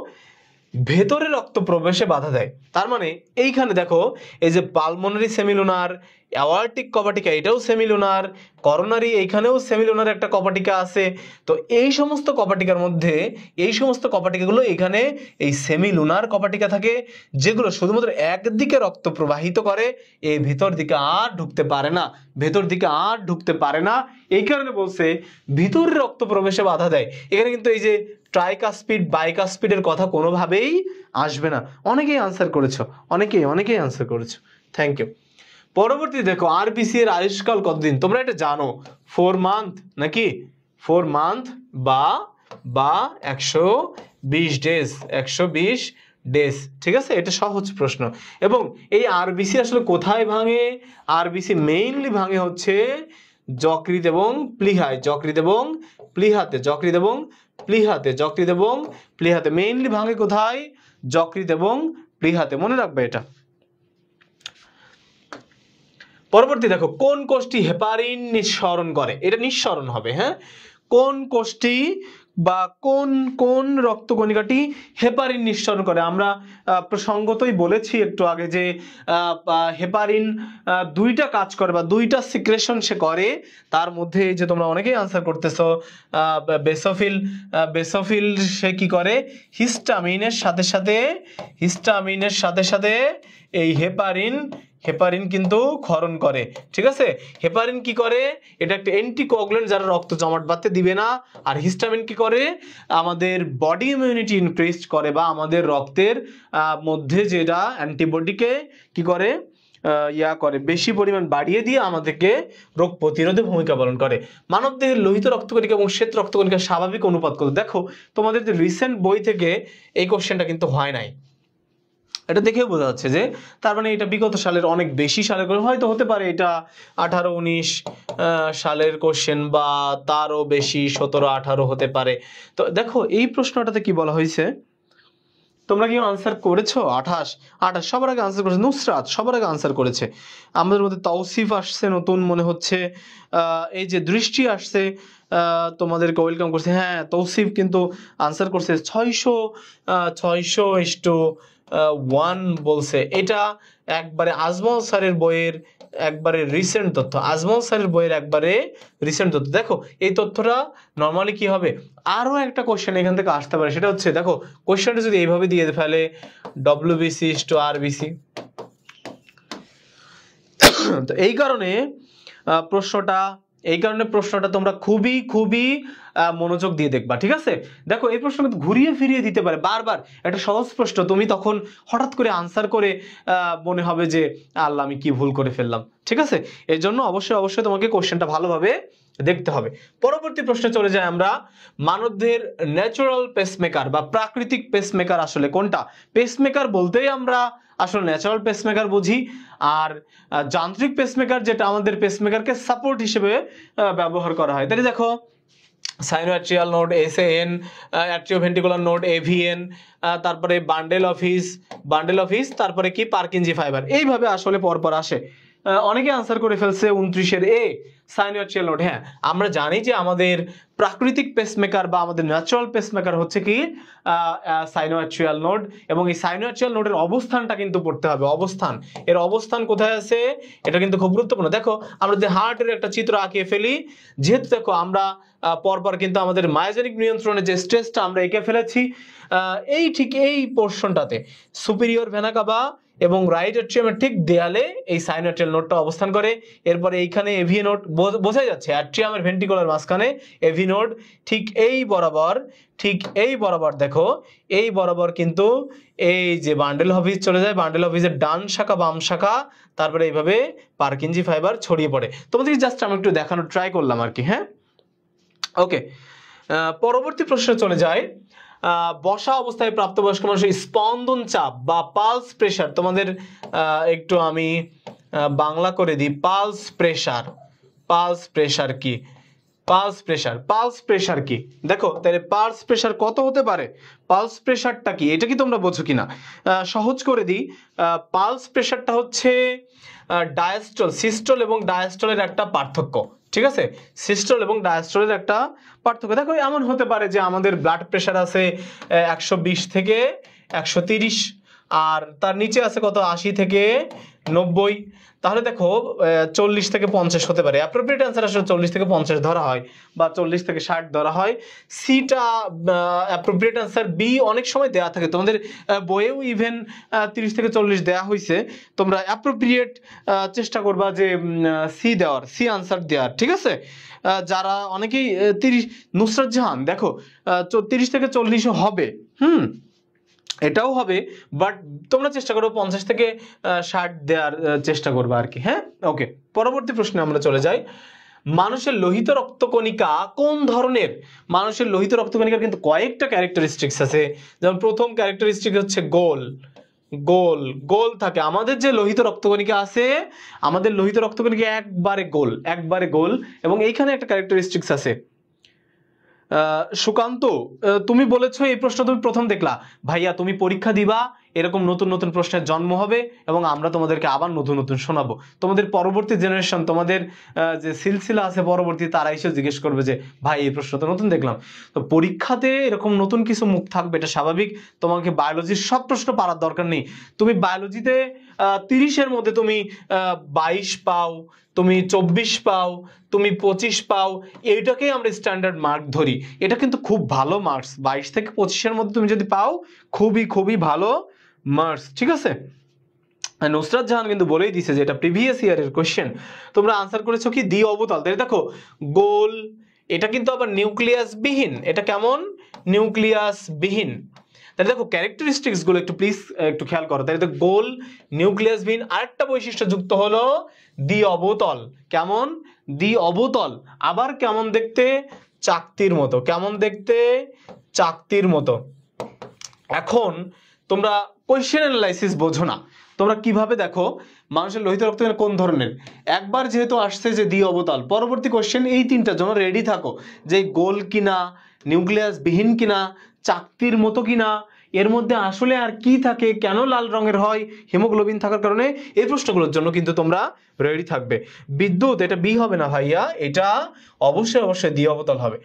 ভেতরে রক্ত প্রবেশে বাধা দেয়। তার মানে এইখানে দেখো এই যে পালমোনারি সেমিলুনার, অ্যাওয়ার্টিক কপাটিকা এটাও সেমিলুনার, করোনারি এইখানেও সেমিলুনার একটা কপাটিকা আছে। তো এই সমস্ত কপাটিকার মধ্যে এই সমস্ত কপাটিকাগুলো এখানে এই সেমিলুনার কপাটিকা থাকে, যেগুলো শুধুমাত্র একদিকে রক্ত প্রবাহিত করে, এই ভেতর দিকে আর ঢুকতে পারে না, ভেতর দিকে আর ঢুকতে পারে না। এই কারণে বলছে ভিতরে রক্ত প্রবেশে বাধা দেয়। এখানে কিন্তু এই যে ট্রাইকাস্পিড, বাইকাস্পিডের কথা কোনোভাবেই আসবে না। অনেকেই আনসার করেছো, অনেকেই আনসার করেছো, থ্যাংক ইউ। পরবর্তী দেখো আরবিসি এর আয়ুষ্কাল কতদিন? তোমরা এটা জানো, 4 মান্থ নাকি 4 মান্থ বা 120 ডেজ, 120 ডেজ। ঠিক আছে, এটা সহজ প্রশ্ন। এবং এই আরবিসি আসলে কোথায় ভাঙে? আরবিসি মেইনলি ভাঙে হচ্ছে যকৃৎ এবং প্লীহায়, যকৃৎ এবং প্লীহাতে, যকৃৎ এবং প্লীহাতে, যকৃৎ এবং প্লীহাতে মেইনলি ভাঙে। কোথায়? যকৃৎ এবং প্লীহাতে, মনে রাখবে এটা। পরবর্তী দেখো কোন কোষটি হেপারিন নিঃসরণ করে? এটা নিঃসরণ হবে। হ্যাঁ, কোন কোষটি বা কোন রক্তকণিকাটি হেপারিন নিঃসরণ করে? আমরা প্রসঙ্গতই বলেছি একটু আগে যে হেপারিন দুইটা কাজ করে বা দুইটা সিক্রেশন সে করে। তার মধ্যে এই যে তোমরা অনেকেই আনসার করতেছো, বেসোফিল সে কি করে? হিস্টামিনের সাথে এই হেপারিন কিন্তু ক্ষরণ করে। ঠিক আছে, হেপারিন কি করে? এটা একটা অ্যান্টিকোয়াগুলেন্ট, যারা রক্ত জমাট বাঁধতে দিবে না। আর হিস্টামিন কি করে? আমাদের বডি ইমিউনিটি ইনক্রিজ করে, বা আমাদের রক্তের মধ্যে যেটা অ্যান্টিবডিকে কি করে করে বেশি পরিমাণ বাড়িয়ে দিয়ে আমাদেরকে রোগ প্রতিরোধে ভূমিকা পালন করে। মানবদেহের লোহিত রক্তকণিকা এবং শ্বেত রক্তকণিকার স্বাভাবিক অনুপাত কত? দেখো তোমাদের যে রিসেন্ট বই থেকে এই কোশ্চেনটা কিন্তু হয় নাই, এটা দেখেও বোঝা যাচ্ছে যে তার মানে এটা বিগত সালের অনেক বেশি সালের, হয়তো হতে পারে এটা 18-19 সালের কোশ্চেন, বা তারও বেশি 17-18 হতে পারে। তো দেখো এই প্রশ্নটাতে কি বলা হয়েছে, তোমরা কি আনসার করেছো? 28 সবার আগে আনসার করেছে নুসরাত, সবার আগে আনসার করেছে। আমাদের মধ্যে তৌসিফ আসছে নতুন মনে হচ্ছে, এই যে দৃষ্টি আসছে, তোমাদেরকে ওয়েলকাম করছে। হ্যাঁ, তৌসিফ কিন্তু আনসার করছে 600:1 বলছে। এটা একবারে আজমল স্যারের বইয়ের একবারে রিসেন্ট তথ্য, আজমল স্যারের বইয়ের একবারে রিসেন্ট তথ্য। দেখো এই তথ্যটা নর্মালি কি হবে, আরো একটা কোশ্চেন এখান থেকে আসতে পারে, সেটা হচ্ছে দেখো কোশ্চেনটা যদি এইভাবে দিয়ে ফেলে WBC/RBC, তো এই কারণে প্রশ্নটা তোমরা খুবই মনোযোগ দিয়ে দেখবা। ঠিক আছে, দেখো এই প্রশ্ন কিন্তু ঘুরিয়ে ফিরিয়ে দিতে পারে বারবার। একটা সহজ প্রশ্ন তুমি তখন হঠাৎ করে আনসার করে মনে হবে যে আল্লাহ আমি কি ভুল করে ফেললাম। ঠিক আছে, এর জন্য অবশ্যই তোমাকে কোশ্চেনটা ভালোভাবে দেখতে হবে। পরবর্তী প্রশ্নে চলে যাই আমরা। মানবদেহের ন্যাচারাল পেসমেকার বা প্রাকৃতিক পেসমেকার আসলে কোনটা? পেসমেকার বলতেই আমরা আসলে ন্যাচারাল পেসমেকার বুঝি, আর যান্ত্রিক পেসমেকার যেটা আমাদের পেসমেকারকে সাপোর্ট হিসেবে ব্যবহার করা হয়। তাই দেখো sinoatrial node SAN, atrioventricular node AVN, তারপরে বান্ডেল অফ হিস, তারপরে কি পার্কিনজি ফাইবার, এইভাবে আসলে পরপর আসে। অনেকে আনসার করে ফেলছে 29 A সাইনোঅ্যাট্রিয়াল নোড। হ্যাঁ, আমরা জানি যে আমাদের প্রাকৃতিক পেসমেকার বা আমাদের ন্যাচারাল পেসমেকার হচ্ছে কি সাইনোঅ্যাট্রিয়াল নোড, এবং এই সাইনোঅ্যাট্রিয়াল নোডের অবস্থানটা কিন্তু পড়তে হবে। এর অবস্থান কোথায় আছে এটা কিন্তু খুব গুরুত্বপূর্ণ। দেখো আমরা যে হার্টের একটা চিত্র আঁকিয়ে ফেলি, যেহেতু দেখো আমরা পরপর কিন্তু আমাদের মায়োজেনিক নিয়ন্ত্রণের যে স্ট্রেসটা আমরা এঁকে ফেলেছি, এই পোর্শনটাতে সুপিরিয়র ভেনা কাভা এবং রাইট অ্যাট্রিয়ামের ঠিক দেয়ালে এই সাইনোয়াট্রিয়াল নোডটা অবস্থান করে। এরপরে এইখানে এভি নোড, বোঝাই যাচ্ছে অ্যাট্রিয়ামের ভেন্ট্রিকুলার মাঝখানে এভি নোড, ঠিক এই বরাবর দেখো, এই বরাবর কিন্তু এই যে বান্ডেল অফ হিস চলে যায়, বান্ডেল অফ হিসের ডান শাখা বাম শাখা, তারপরে এইভাবে পারকিনজি ফাইবার ছড়িয়ে পড়ে। তোমাদেরকে জাস্ট আমি একটু দেখানোর ট্রাই করলাম আর কি। হ্যাঁ, ওকে, পরবর্তী প্রশ্নে চলে যায়। বসা অবস্থায় প্রাপ্তবয়স্ক মানুষের স্পন্দন চাপ বা পালস প্রেশার, তোমাদের একটু আমি বাংলা করে দিই। পালস প্রেশার কি? পালস প্রেশার কি? দেখো তাহলে পালস প্রেশার কত হতে পারে, পালস প্রেশারটা কি, এটা কি তোমরা বোঝো কিনা? সহজ করে দিই। পালস প্রেশারটা হচ্ছে ডায়াস্টল, সিস্টল এবং ডায়াস্টলের একটা পার্থক্য। ঠিক আছে, সিস্টল এবং ডায়াস্টলের একটা পার্থক্য। দেখো এমন হতে পারে যে আমাদের ব্লাড প্রেশার আছে 120 থেকে 130, আর তার নিচে আছে কত, 80 থেকে 90। তাহলে দেখো 40 থেকে 50 হতে পারে। অ্যাপ্রোপ্রিয়েট অ্যান্সার আসলে 40 থেকে 50 ধরা হয় বা 40 থেকে 60 ধরা হয়। সিটা অ্যাপ্রোপ্রিয়েট অ্যান্সার। বি অনেক সময় দেয়া থাকে তোমাদের বইয়েও, ইভেন 30 থেকে 40 দেয়া হয়েছে। তোমরা অ্যাপ্রোপ্রিয়েট চেষ্টা করবা যে সি দেওয়ার, সি আনসার দেওয়ার। ঠিক আছে, যারা অনেকেই 30, নুসরাত জাহান দেখো 30 থেকে 40 হবে, এটাও হবে, বাট তোমরা চেষ্টা করো 50 থেকে 60 দেওয়ার চেষ্টা করবে আর কি। হ্যাঁ, ওকে, পরবর্তী প্রশ্নে আমরা চলে যাই। মানুষের লোহিত রক্তকণিকা কোন ধরনের? মানুষের লোহিত রক্তকণিকার কিন্তু কয়েকটা ক্যারেক্টারিস্টিক্স আছে। যেমন প্রথম ক্যারেক্টারিস্টিক হচ্ছে গোল গোল থাকে। আমাদের যে লোহিত রক্তকণিকা আছে, আমাদের লোহিত রক্তকণিকা একবারে গোল। এবং এইখানে একটা ক্যারেক্টারিস্টিক্স আছে। সুকান্ত, তুমি বলেছো এই প্রশ্ন তুমি প্রথম দেখলা, ভাইয়া তুমি পরীক্ষা দিবা, এরকম নতুন নতুন প্রশ্নের জন্ম হবে এবং আমরা তোমাদেরকে আবার নতুন নতুন শোনাবো। তোমাদের পরবর্তী জেনারেশন, তোমাদের যে সিলসিলা আছে পরবর্তী, তারা এসে জিজ্ঞেস করবে যে ভাই এই প্রশ্ন তো নতুন দেখলাম। তো পরীক্ষাতে এরকম নতুন কিছু মুখ থাকবে, এটা স্বাভাবিক। তোমাকে বায়োলজির সব প্রশ্ন পারার দরকার নেই। তুমি বায়োলজিতে 30-এর মধ্যে তুমি 22 পাও, তুমি 24 পাও, তুমি 25 পাও, এইটাকেই আমরা স্ট্যান্ডার্ড মার্ক ধরি। এটা কিন্তু খুব ভালো মার্কস। 22 থেকে 25-এর মধ্যে তুমি যদি পাও, খুবই ভালো মার্কস। ঠিক আছে, নুসরাত জাহান কিন্তু বলেই দিছে যে এটা প্রিভিয়াস ইয়ারের কোশ্চেন। তোমরা আনসার করেছো কি দ্বি অবতল। তাহলে দেখো গোল, এটা কিন্তু আবার নিউক্লিয়াস বিহীন। এটা কেমন? নিউক্লিয়াস বিহীন। তাহলে দেখো ক্যারেক্টারিস্টিক্স গুলো একটু প্লিজ একটু খেয়াল করো। তাহলে দেখো গোল, নিউক্লিয়াস বিহীন, আরেকটা বৈশিষ্ট্য যুক্ত হলো দ্বি অবতল। কেমন? দ্বি অবতল। আবার কেমন দেখতে? চাকতির মতো। কেমন দেখতে? চাকতির মতো। এখন তোমরা কোয়েশ্চেন অ্যানালাইসিস বোঝো না, তোমরা কিভাবে দেখো মানুষের লোহিত রক্তকণিকা কোন ধরনের। একবার যেহেতু আসছে যে দ্বি অবতল, পরবর্তী কোয়েশ্চেন এই তিনটার জন্য রেডি থাকো, যে গোল কিনা, নিউক্লিয়াস বিহীন কিনা, চাকতির মতো কিনা, এর মধ্যে আসলে আর কি থাকে, কেন লাল রঙের হয়, হিমোগ্লোবিন থাকার কারণে। এই প্রশ্নগুলোর জন্য কিন্তু তোমরা রেডি থাকবে। বিদ্যুৎ, এটা বি হবে না ভাইয়া, এটা অবশ্যই দ্বি অবতল হবে।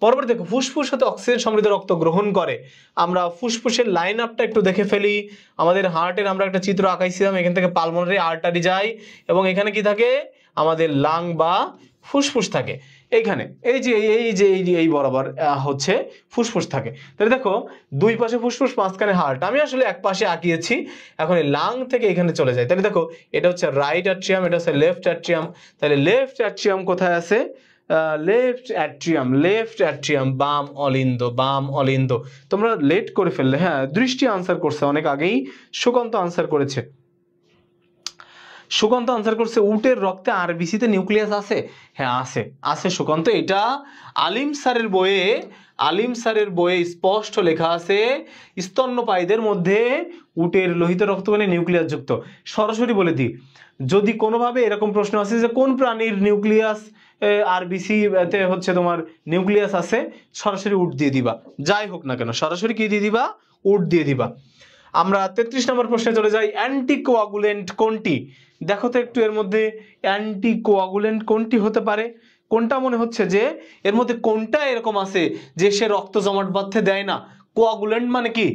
পরবর্তী দেখো ফুসফুস হতে অক্সিজেন সমৃদ্ধ রক্ত গ্রহণ করে। আমরা ফুসফুসের লাইন আপটা একটু দেখে ফেলি। আমাদের হার্টের আমরা একটা চিত্র আঁকাইছিলাম, এখান থেকে পালমোনারি আর্টারি যায় এবং এখানে কি থাকে, আমাদের লাং বা ফুসফুস থাকে। এইখানে এই বরাবর হচ্ছে ফুসফুস থাকে। তাহলে দেখো দুই পাশে ফুসফুস, মাঝখানে হার্ট। আমি আসলে এক পাশে আঁকিয়েছি, এখন এই লাং থেকে এখানে চলে যায়। তাহলে দেখো এটা হচ্ছে রাইট অ্যাট্রিয়াম, এটা হচ্ছে লেফট অ্যাট্রিয়াম। তাহলে লেফট অ্যাট্রিয়াম কোথায় আছে? লেফট অ্যাট্রিয়াম, বাম অলিন্দ। তোমরা লেট করে ফেললে। হ্যাঁ, দৃষ্টি আনসার করছে অনেক আগেই, সুকান্ত আনসার করেছে। সুকান্ত আনসার করছে উটের রক্তে আরবিসিতে নিউক্লিয়াস আছে। হ্যাঁ আছে সুকান্ত। এটা আলিম স্যারের বইয়ে স্পষ্ট লেখা আছে, স্তন্যপায়ীদের মধ্যে উটের লোহিত রক্তকণিকা নিউক্লিয়াস যুক্ত। সরাসরি বলে দিই, যদি কোনোভাবে এরকম প্রশ্ন আসে যে কোন প্রাণীর নিউক্লিয়াস আরবিসি তে হচ্ছে তোমার নিউক্লিয়াস আছে, সরাসরি উট দিয়ে দিবা। যাই হোক না কেন সরাসরি কি দিয়ে দিবা? উট দিয়ে দিবা। আমরা 33 নম্বর প্রশ্নে চলে যাই। অ্যান্টিকোয়াগুলেন্ট কোনটি? দেখো তো একটু, এর মধ্যে অ্যান্টিকোয়াগুলেন্ট কোনটি হতে পারে? কোনটা মনে হচ্ছে যে এর মধ্যে কোনটা এরকম আছে যে সে রক্ত জমাট বাঁধতে দেয় না? কোয়াগুলেন্ট মানে কি?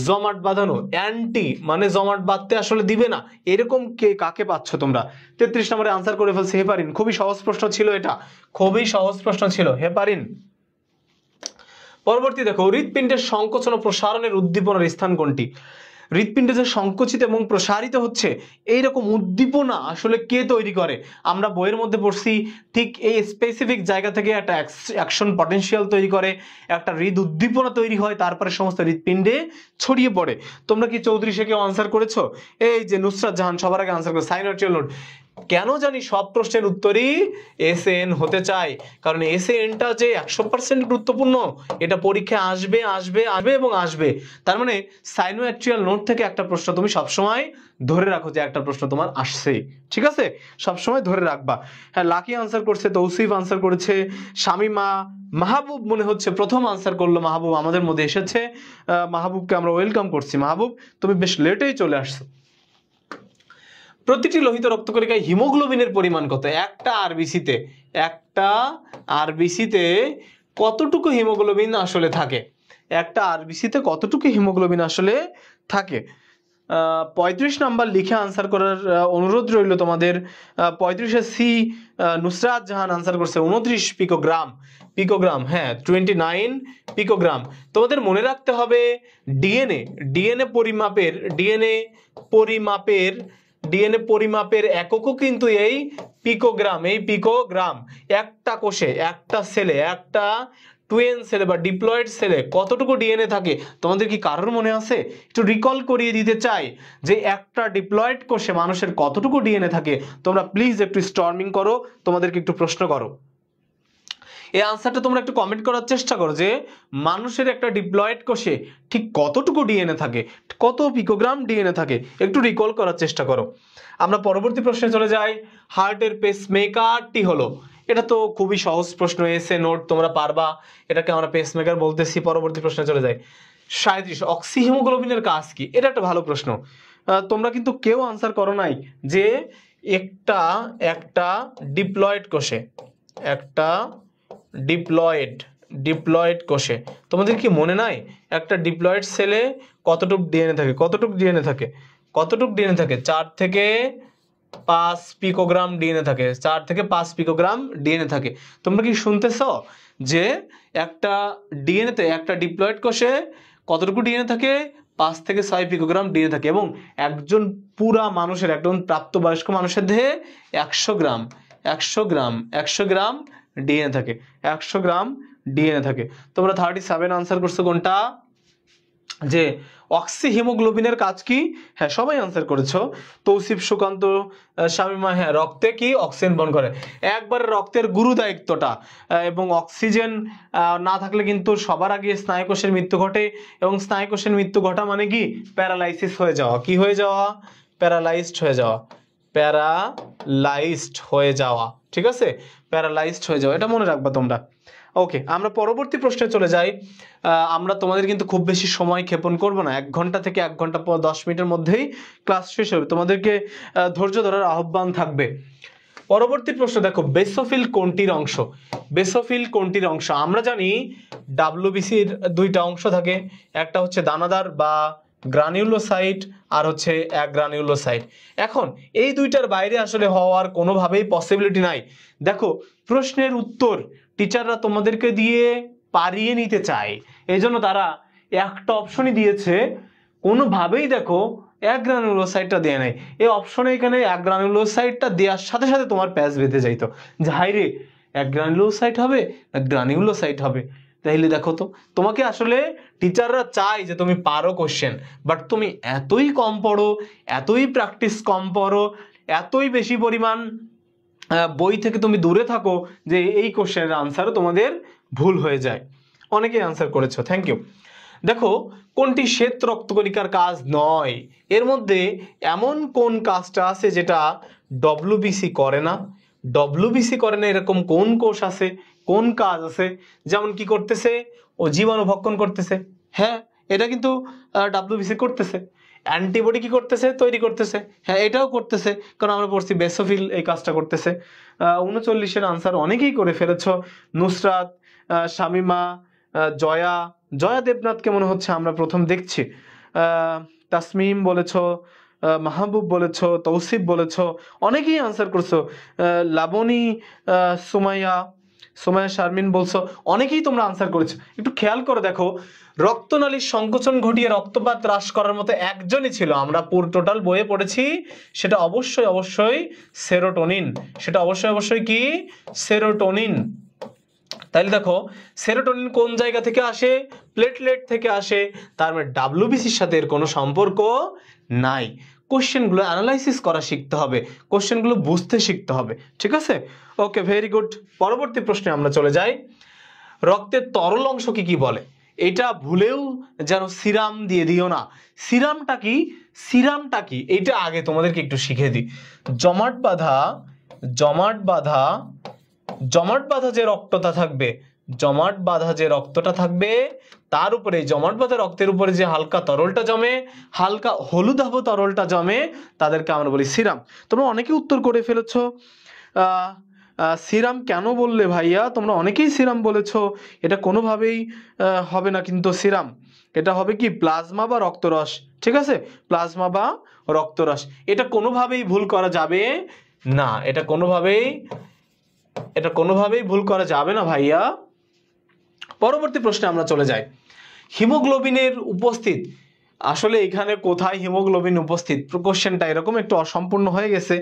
জমাট বাঁধানো। অ্যান্টি মানে জমাট বাঁধতে আসলে দিবে না, এরকম কাকে পাচ্ছ তোমরা? 33 নম্বরে আনসার করে ফেলছে হেপারিন। খুবই সহজ প্রশ্ন ছিল এটা, হেপারিন। পরবর্তী দেখো হৃৎপিণ্ডের সংকোচন ও প্রসারণের উদ্দীপনার স্থান কোনটি? হৃৎপিণ্ড যে সংকুচিত এবং প্রসারিত হচ্ছে, এইরকম উদ্দীপনা আসলে কে তৈরি করে? আমরা বইয়ের মধ্যে পড়ছি ঠিক এই স্পেসিফিক জায়গা থেকে একটা অ্যাকশন পটেনশিয়াল তৈরি করে, একটা হৃদ উদ্দীপনা তৈরি হয়, তারপরে সমস্ত হৃৎপিণ্ডে ছড়িয়ে পড়ে। তোমরা কি চৌধুরী শেখে আনসার করেছো? এই যে নুসরাত জাহান সবার আগে আনসার করে সাইনোটিয়াল নোড। কেন জানি সব প্রশ্নের উত্তরই এসএন হতে চায়, কারণ এসএনটা যে 100% গুরুত্বপূর্ণ, এটা পরীক্ষায় আসবে আসবে আসবে এবং আসবে। তার মানে সাইনোয়াট্রিয়াল নোড থেকে একটা প্রশ্ন তুমি সবসময় ধরে রাখো যে একটা প্রশ্ন তোমার আসছেই, ঠিক আছে? সবসময় ধরে রাখবা। হ্যাঁ, লাকি আনসার করছে, তৌসিফ আনসার করেছে, শামিমা, মাহবুব মনে হচ্ছে প্রথম আনসার করলো। মাহবুব আমাদের মধ্যে এসেছে, মাহবুবকে আমরা ওয়েলকাম করছি। মাহবুব তুমি বেশ লেটেই চলে আসছো। প্রতিটি লোহিত রক্তকণিকায় হিমোগ্লোবিনের পরিমাণ কত? একটা আরবিসিতে কতটুকু হিমোগ্লোবিন আসলে থাকে? একটা আরবিসিতে কতটুকু হিমোগ্লোবিন আসলে থাকে? 35 নাম্বার লিখে আনসার করার অনুরোধ রইল তোমাদের। 35-এ সি নুসরাত জাহান আনসার করছে 29 পিকোগ্রাম, হ্যাঁ 29 পিকোগ্রাম। তোমাদের মনে রাখতে হবে ডিএনএ পরিমাপের এককও কিন্তু এই পিকোগ্রাম। একটা কোষে, একটা সেলে, একটা টুয়েন সেলে বা ডিপ্লয়েড সেলে কতটুকু ডিএনএ থাকে তোমাদের কি কারোর মনে আছে? একটু রিকল করিয়ে দিতে চাই যে একটা ডিপ্লয়েড কোষে মানুষের কতটুকু ডিএনএ থাকে। তোমরা প্লিজ একটু স্টর্মিং করো, তোমাদেরকে একটু প্রশ্ন করো। এই আনসারটা তোমরা একটু কমেন্ট করার চেষ্টা করো যে মানুষের একটা ডিপ্লয়েড কোষে ঠিক কতটুকু ডিএনএ থাকে, কত পিকোগ্রাম ডিএনএ থাকে, একটু রিকল করার চেষ্টা করো। আমরা পরবর্তী প্রশ্নে চলে যাই। হার্টের পেসমেকারটি হলো, এটা তো খুবই সহজ প্রশ্ন, এসে নোট তোমরা পারবা, এটাকে আমরা পেসমেকার বলতেছি। পরবর্তী প্রশ্নে চলে যাই। 37 অক্সিহিমোগ্লোবিনের কাজ কি? এটা একটা ভালো প্রশ্ন। তোমরা কিন্তু কেউ আনসার করো নাই যে একটা ডিপ্লয়েড কোষে, একটা ডিপ্লয়েড কোষে তোমাদের কি মনে নাই একটা ডিপ্লয়েড সেলে কতটুক ডিএনএ থাকে? 4 থেকে 5 পিকোগ্রাম ডিএনএ থাকে, 4 থেকে 5 পিকোগ্রাম ডিএনএ থাকে। তোমরা কি শুনতেছো যে একটা ডিএনএতে, একটা ডিপ্লয়েড কোষে কতটুকু ডিএনএ থাকে? 5 থেকে 6 পিকোগ্রাম ডিএনএ থাকে। এবং একজন পুরা মানুষের, একজন প্রাপ্তবয়স্ক মানুষের দেহে 100 গ্রাম ডিএনএ থাকে, 100 গ্রাম ডিএনএ থাকে। তোমরা 37 আনসার করছো কোনটা? যে অক্সিহিমোগ্লোবিনের কাজ কি? হ্যাঁ সবাই আনসার করেছো। তৌসিফ, সুকান্ত, শামিমা, হ্যাঁ রক্তে কি অক্সিজেন বহন করে, একবারে রক্তের গুরু দায়িত্বটা। এবং অক্সিজেন না থাকলে কিন্তু সবার আগে স্নায়ুকোষের মৃত্যু ঘটে, এবং স্নায়ুকোষের মৃত্যু ঘটা মানে কি? প্যারালাইসিস হয়ে যাওয়া। কি হয়ে যাওয়া? প্যারালাইজড হয়ে যাওয়া, ঠিক আছে? প্যারালাইজড হয়ে যাওয়া, এটা মনে রাখবা তোমরা। ওকে, আমরা পরবর্তী প্রশ্নে চলে যাই। আমরা তোমাদের কিন্তু খুব বেশি সময় ক্ষেপণ করব না, 1 ঘন্টা থেকে 1 ঘন্টা 10 মিনিটের মধ্যেই ক্লাস শেষ হবে। তোমাদেরকে ধৈর্য ধরার আহ্বান থাকবে। পরবর্তী প্রশ্ন দেখো, বেসোফিল কোনটির অংশ? আমরা জানি ডাব্লিউবিসির 2টা অংশ থাকে, একটা হচ্ছে দানাদার বা গ্রানিউলোসাইট, আর হচ্ছে অ্যাগ্রানিউলোসাইট। এখন এই 2টার বাইরে আসলে হওয়ার কোনোভাবেই পসিবিলিটি নাই। দেখো প্রশ্নের উত্তর টিচাররা তোমাদেরকে দিয়ে পারিয়ে নিতে চায়, এই জন্য তারা একটা অপশনই দিয়েছে, কোনোভাবেই দেখো অ্যাগ্রানুলোসাইটটা দেয় নাই। এই অপশনে এখানে অ্যাগ্রানুলোসাইটটা দেওয়ার সাথে সাথে তোমার প্যাচ বেঁধে যাইতো যে হাই রে অ্যাগ্রানুলোসাইট হবে না গ্রানিউলোসাইট হবে। তাইলে দেখো তো, তোমাকে আসলে টিচাররা চায় যে তুমি পারো কোশ্চেন, বাট তুমি এতই কম পড়ো, এতই প্র্যাকটিস কম পড়ো, এতই বেশি পরিমাণ বই থেকে তুমি দূরে থাকো যে এই কোশ্চেনের আনসারও তোমাদের ভুল হয়ে যায়। অনেকেই আনসার করেছো, থ্যাংক ইউ। দেখো কোনটি শ্বেত রক্তকণিকার কাজ নয়? এর মধ্যে এমন কোন কাজটা আছে যেটা ডব্লিউবিসি করে না? এরকম কোন কোষ আছে, কোন কাজ আছে? যেমন কি করতেছে? ও জীবাণু ভক্ষণ করতেছে, হ্যাঁ এটা কিন্তু ডব্লিউবিসি করতেছে। অ্যান্টিবডি কি করতেছে? তৈরি করতেছে, হ্যাঁ এটাও করতেছে, কারণ আমরা পড়ছি বেসোফিল এই কাজটা করতেছে। 39-এর আনসার অনেকেই করে ফেলেছ। নুসরাত, শামিমা, জয়া দেবনাথকে মনে হচ্ছে আমরা প্রথম দেখছি। তাসমিম বলেছ, মাহবুব বলেছ, তৌসিফ বলেছ, অনেকেই আনসার করছো। লাবণী, সুমাইয়া, সোমায়া শারমিন বলছো, অনেকেই তোমরা আনসার করেছো। একটু খেয়াল করে দেখো, রক্তনালীর সংকোচন ঘটিয়ে রক্তপাত হ্রাস করার মতো একজনই ছিল, আমরা পুরো টোটাল বইয়ে পড়েছি, সেটা অবশ্যই অবশ্যই সেরোটোনিন। সেটা অবশ্যই অবশ্যই কি? সেরোটোনিন। তাহলে দেখো সেরোটোনিন কোন জায়গা থেকে আসে? প্লেটলেট থেকে আসে। তার মানে ডাব্লিউবিসির সাথে এর কোনো সম্পর্ক নাই। কোশ্চেনগুলো অ্যানালাইসিস করা শিখতে হবে, কোশ্চেনগুলো বুঝতে শিখতে হবে, ঠিক আছে? ওকে, ভেরি গুড। পরবর্তী প্রশ্নে আমরা চলে যাই। রক্তের তরল অংশকে কি বলে? এটা ভুলেও যেন সিরাম দিয়ে দিও না। সিরামটা কি? সিরামটা কি এটা আগে তোমাদেরকে একটু শিখে দিই। জমাট বাঁধা জমাট বাঁধা জমাট বাঁধা যে রক্তটা থাকবে, জমাট বাঁধা যে রক্তটা থাকবে, তার উপরে জমাট বাঁধা রক্তের উপরে যে হালকা তরলটা জমে, হালকা হলুদাভ তরলটা জমে, তাদেরকে আমরা বলি সিরাম। তোমরা অনেকে উত্তর করে ফেলেছো। সিরাম কেন বললে ভাইয়া? তোমরা অনেকেই সিরাম বলেছো। এটা কোনোভাবেই হবে না কিন্তু সিরাম, এটা হবে কি? প্লাজমা বা রক্তরস, ঠিক আছে? প্লাজমা বা রক্তরস। এটা কোনোভাবেই ভুল করা যাবে না, এটা কোনোভাবেই ভুল করা যাবে না ভাইয়া। পরবর্তী প্রশ্নে আমরা চলে যাই। হিমোগ্লোবিনের উপস্থিত, আসলে এখানে কোথায় হিমোগ্লোবিন উপস্থিত? কোশ্চেনটা এরকম একটু অসম্পূর্ণ হয়ে গেছে,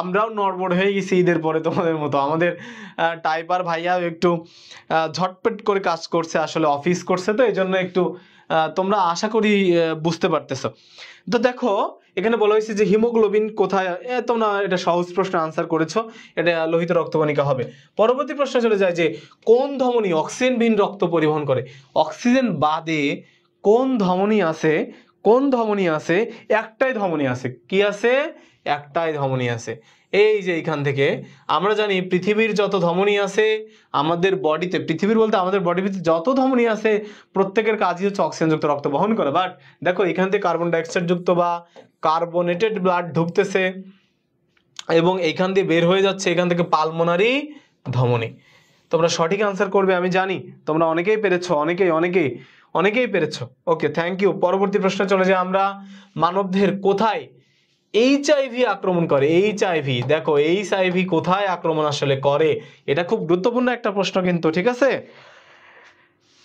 আমরাও নড়বড় হয়ে গেছি ঈদের পরে তোমাদের মতো। আমাদের টাইপার ভাইয়া একটু ঝটপট করে কাজ করছে, আসলে অফিস করছে, তো এই জন্য একটু তোমরা আশা করি বুঝতে পারতেছো। তো দেখো এখানে বলা হয়েছে যে হিমোগ্লোবিন কোথায়, তোমরা এটা সহজ প্রশ্ন আনসার করেছো, এটা লোহিত রক্তকণিকা হবে। পরবর্তী প্রশ্ন চলে যায় যে কোন ধমনী অক্সিজেনবিহীন রক্ত পরিবহন করে? অক্সিজেন বাদে কোন ধমনী আছে? কোন ধমনী আছে? একটাই ধমনী আছে। কি আছে? একটাই ধমনী আছে। এই যে এখান থেকে আমরা জানি পৃথিবীর যত ধমনী আছে আমাদের বডিতে, পৃথিবীর বলতে আমাদের বডির ভিতরে যত ধমনী আছে প্রত্যেকের কাজই হচ্ছে অক্সিজেনযুক্ত রক্ত বহন করে। বাট দেখো এখান থেকে কার্বন ডাইঅক্সাইড যুক্ত বা কার্বোনেটেড ব্লাড ঢুকতেছে এবং এইখান দিয়ে বের হয়ে যাচ্ছে এখান থেকে পালমোনারি ধমনী। তোমরা সঠিক আনসার করবে আমি জানি, তোমরা অনেকেই পেরেছো, অনেকেই পেরেছো। ওকে, থ্যাংক ইউ। পরবর্তী প্রশ্নে চলে যাই আমরা। মানবদেহের কোথায় এইচআইভি আক্রমণ করে? এইচআইভি, দেখো এইচআইভি কোথায় আক্রমণ আসলে করে? এটা খুব গুরুত্বপূর্ণ একটা প্রশ্ন কিন্তু, ঠিক আছে?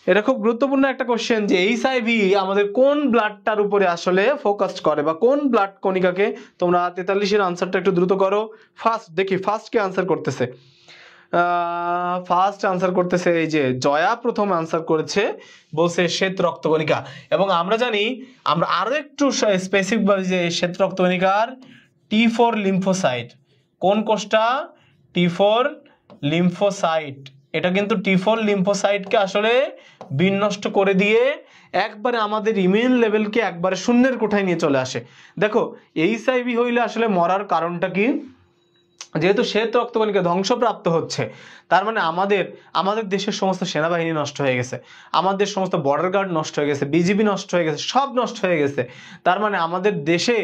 এটা খুব গুরুত্বপূর্ণ একটা কোশ্চেন যে এইচআইভি আমাদের কোন ব্লাডটার উপরে আসলে ফোকাস করে বা কোন ব্লাড কণিকাকে। তোমরা 43-এর আনসারটা একটু দ্রুত করো। ফার্স্ট দেখি ফার্স্ট কে আনসার করতেছে। ফার্স্ট আনসার করতেছে এই যে জয়া, প্রথম আনসার করেছে, বলছে শ্বেত রক্তকণিকা। এবং আমরা জানি, আমরা আরো একটু স্পেসিফিক ভাবে যে শ্বেত রক্তকণিকার T4 লিম্ফোসাইট, কোন কোষটা? T4 lymphocyte. এটা কিন্তু T4 লিম্ফোসাইটকে আসলে বিনষ্ট করে দিয়ে একবারে আমাদের ইমিউন লেভেলকে একবারে শূন্যের কোঠায় নিয়ে চলে আসে। দেখো এইচআইভি হইলে আসলে মরার কারণটা কি? যেহেতু শ্বেত রক্তকণিকা ধ্বংসপ্রাপ্ত হচ্ছে, তার মানে আমাদের দেশের সমস্ত সেনাবাহিনী নষ্ট হয়ে গেছে, আমাদের সমস্ত বর্ডার গার্ড নষ্ট হয়ে গেছে, বিজিবি নষ্ট হয়ে গেছে, সব নষ্ট হয়ে গেছে। তার মানে আমাদের দেশে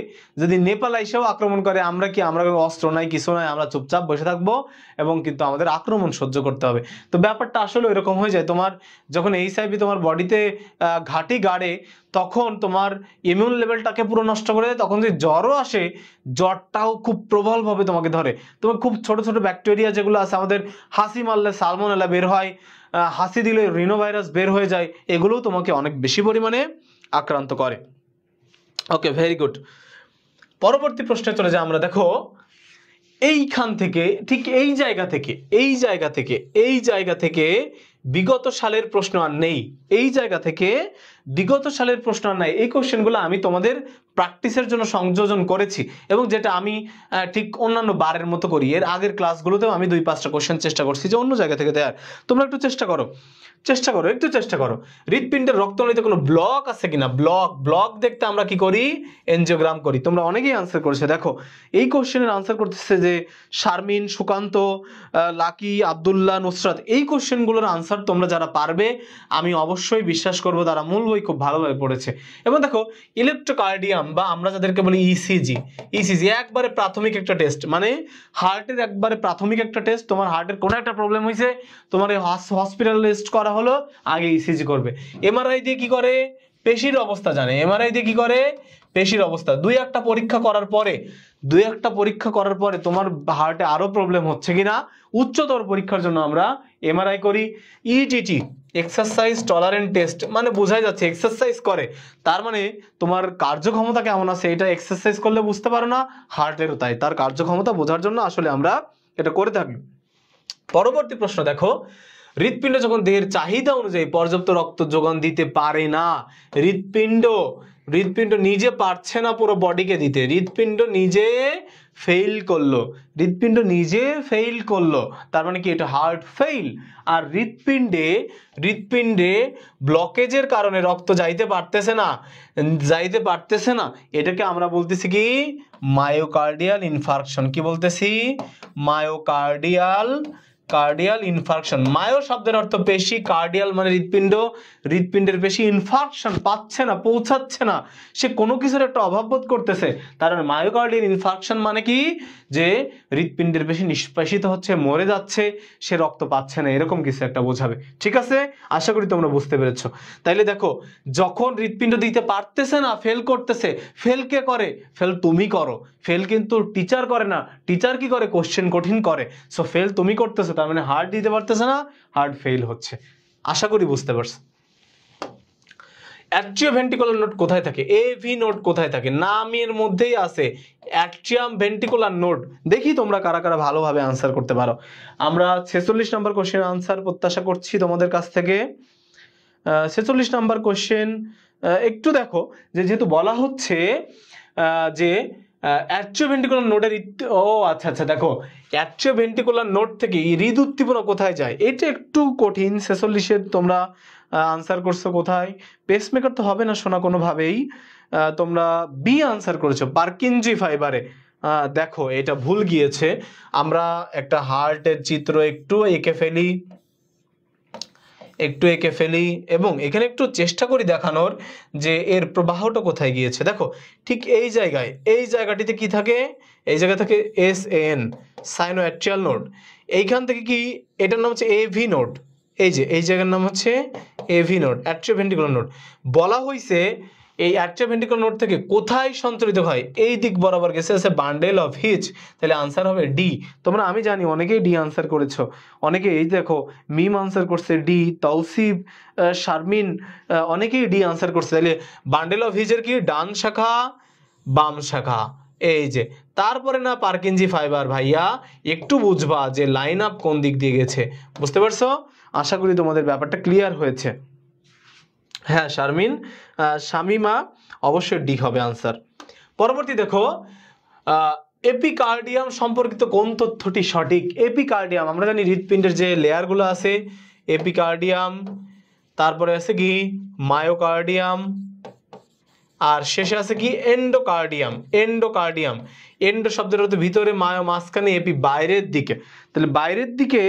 যদি নেপাল এসেও আক্রমণ করে, আমরা অস্ত্র নাই, কিছু নাই, আমরা চুপচাপ বসে থাকবো এবং কিন্তু আমাদের আক্রমণ সহ্য করতে হবে। তো ব্যাপারটা আসলে এরকম হয়ে যায়। তোমার যখন এইচআইভি তোমার বডিতে ঘাঁটি গাড়ে, তখন তোমার ইমিউন লেভেলটাকে পুরো নষ্ট করে দেয়। তখন যদি জ্বরও আসে, জ্বরটাও খুব প্রবলভাবে তোমাকে ধরে। তোমার খুব ছোট ছোট ব্যাকটেরিয়া যেগুলো আছে, আমাদের হাসি মারলে সালমোনেলা বের হয়, হাসি দিলে রিনোভাইরাস বের হয়ে যায়, এগুলোও তোমাকে অনেক বেশি পরিমাণে আক্রান্ত করে। ওকে, ভেরি গুড। পরবর্তী প্রশ্নে চলে যাই আমরা। দেখো এইখান থেকে ঠিক এই জায়গা থেকে বিগত সালের প্রশ্ন আর নেই। এই জায়গা থেকে বিগত সালের প্রশ্ন আর নাই। এই কোশ্চেনগুলো আমি তোমাদের প্র্যাকটিসের জন্য সংযোজন করেছি এবং যেটা আমি ঠিক অন্যান্য বারের মতো করি। এর আগের ক্লাসগুলোতেও আমি 2-5টা কোশ্চেন চেষ্টা করছি যে অন্য জায়গা থেকে দেয়ার। তোমরা একটু চেষ্টা করো। হৃৎপিণ্ডের রক্তনালীতে কোনো ব্লক আছে কিনা, ব্লক দেখতে আমরা কি করি? এনজিওগ্রাম করি। তোমরা অনেকেই আনসার করেছে। দেখো এই কোশ্চেনের আনসার করতেছে যে শারমিন, সুকান্ত, লাকি, আব্দুল্লাহ, নুসরাত। এই কোশ্চেনগুলোর আনসার তোমরা যারা পারবে আমি অবশ্যই বিশ্বাস করব তারা মূল বই খুব ভালোভাবে পড়েছে। এবং দেখো ইলেকট্রোকার্ডিয়াম বা আমরা যাদেরকে বলি ইসিজি একবারে প্রাথমিক একটা টেস্ট, মানে হার্টের একবারে প্রাথমিক একটা টেস্ট। তোমার হার্টের কোনো একটা প্রবলেম হয়েছে, তোমার হসপিটালাইজড করা হলো, আগে ইসিজি করবে। এমআরআই দিয়ে কি করে? পেশির অবস্থা জানে। এমআরআই দিয়ে কি করে? পেশির অবস্থা। দুই একটা পরীক্ষা করার পরে তোমার হার্টে আরো প্রবলেম হচ্ছে কিনা, উচ্চতর পরীক্ষার জন্য আমরা এমআরআই করি। ইটিটি এক্সারসাইজ টলারেন্ট টেস্ট, মানে বোঝাই যাচ্ছে এক্সারসাইজ করে, তার মানে তোমার কার্যক্ষমতা কেমন আছে এটা এক্সারসাইজ করলে বুঝতে পারো না, হার্টেরও তাই, তার কার্যক্ষমতা বোঝার জন্য আসলে আমরা এটা করে থাকি। পরবর্তী প্রশ্ন দেখো, হৃৎপিণ্ড যখন দেহের চাহিদা অনুযায়ী পর্যাপ্ত রক্ত যোগান দিতে পারে না, হৃৎপিণ্ড নিজে পারছে না পুরো বডিকে দিতে, হৃৎপিণ্ড নিজে ফেইল করলো, তার মানে কি এটা হার্ট ফেইল। আর হৃৎপিণ্ডে ব্লকেজের কারণে রক্ত যাইতে পারতেছে না, এটাকে আমরা বলতেছি কি মায়োকার্ডিয়াল ইনফার্কশন। কি বলতেছি? Cardial infarction. মায়ো শব্দের অর্থ পেশি, কার্ডিয়াল মানে হৃৎপিণ্ডের পেশি, ইনফার্কশন পাচ্ছে না, পৌঁছাচ্ছে না, সে কোনো কিছুর একটা অভাব বোধ করতেছে, তার মানে মায়োকার্ডিয়াল ইনফার্কশন মানে কি যে হৃৎপিণ্ডের পেশি নিষ্পেষিত হচ্ছে, মরে যাচ্ছে, সে রক্ত পাচ্ছে না, এরকম কিছু একটা বোঝাবে। ঠিক আছে, আশা করি তোমরা বুঝতে পেরেছো। তাইলে দেখো, যখন হৃৎপিণ্ড দিতে পারতেছে না, ফেল করতেছে, ফেল কে করে? ফেল তুমি করো, ফেল কিন্তু টিচার করে না, টিচার কি করে? কোশ্চেন কঠিন করে। সো ফেল তুমি করতেছো, তার মানে হার্ট দিতে পারতেছে না, হার্ট ফেল হচ্ছে। আশা করি বুঝতে পারছো। অ্যাট্রিওভেন্ট্রিকুলার নোড কোথায় থাকে? এভি নোড কোথায় থাকে? নামের মধ্যেই আছে অ্যাট্রিয়াম ভেন্ট্রিকুলার নোড। দেখি তোমরা কারা কারা ভালোভাবে আনসার করতে পারো। আমরা 46 নম্বর কোশ্চেনের আনসার প্রত্যাশা করছি তোমাদের কাছ থেকে। 46 নম্বর কোশ্চেন একটু দেখো, যেহেতু বলা হচ্ছে যে অ্যাট্রিওভেন্ট্রিকুলার নোডের আচ্ছা দেখো, অ্যাট্রিওভেন্ট্রিকুলার নোড থেকে হৃদ উদ্দীপনা কোথায় যায়? এটা একটু কঠিন। 46-এর তোমরা আনসার করছো কোথায়? পেসমেকার তো হবে না শোনা কোনোভাবেই, তোমরা বি আনসার করেছো, পার্কিনজি ফাইবারে। দেখো এটা ভুল গিয়েছে, আমরা একটা হার্টের চিত্র একটু এঁকে ফেলি এবং এখানে একটু চেষ্টা করি দেখানোর যে এর প্রবাহটা কোথায় গিয়েছে। দেখো ঠিক এই জায়গাটিতে কি থাকে? এই জায়গা থেকে SAN, সাইনোঅ্যাট্রিয়াল নোড। এইখান থেকে কি এটার নাম হচ্ছে AV নোড, এই জায়গার নাম হচ্ছে AV নোড, অ্যাট্রিওভেন্ট্রিকুলার নোড। বলা হয়েছে এই অ্যাট্রিওভেন্ট্রিকুলার নোড থেকে কোথায় সঞ্চারিত হয়? এই দিক বরাবর গেছে, আছে বান্ডেল অফ হিচ। তাহলে আনসার হবে ডি। তোমরা, আমি জানি অনেকেই ডি আনসার করেছো, অনেকে এই দেখো মিম আনসার করছে ডি, তৌসিফ, শারমিন, অনেকেই ডি আনসার করছে। তাহলে বান্ডেল অফ হিচের কি ডান শাখা, বাম শাখা, এই যে। তারপরে না পার্কিনজি ফাইবার, ভাইয়া একটু বুঝবা যে লাইন আপ কোন দিক দিয়ে গেছে, বুঝতে পারছো? আশা করি তোমাদের ব্যাপারটা ক্লিয়ার হয়েছে। হ্যাঁ শারমিন, শামিমা, অবশ্যই ডি হবে আনসার। পরবর্তী দেখো, এপিকার্ডিয়াম সম্পর্কিত কোন তথ্যটি সঠিক? এপিকার্ডিয়াম, আমরা জানি হৃৎপিণ্ডের যে লেয়ারগুলো আছে, এপিকার্ডিয়াম, তারপরে আছে কি মায়োকার্ডিয়াম, আর শেষে আছে কি এন্ডোকার্ডিয়াম। এন্ডো শব্দের অর্থ ভিতরে, মায়ো মাঝখানে, এপি বাইরের দিকে। তাহলে বাইরের দিকে,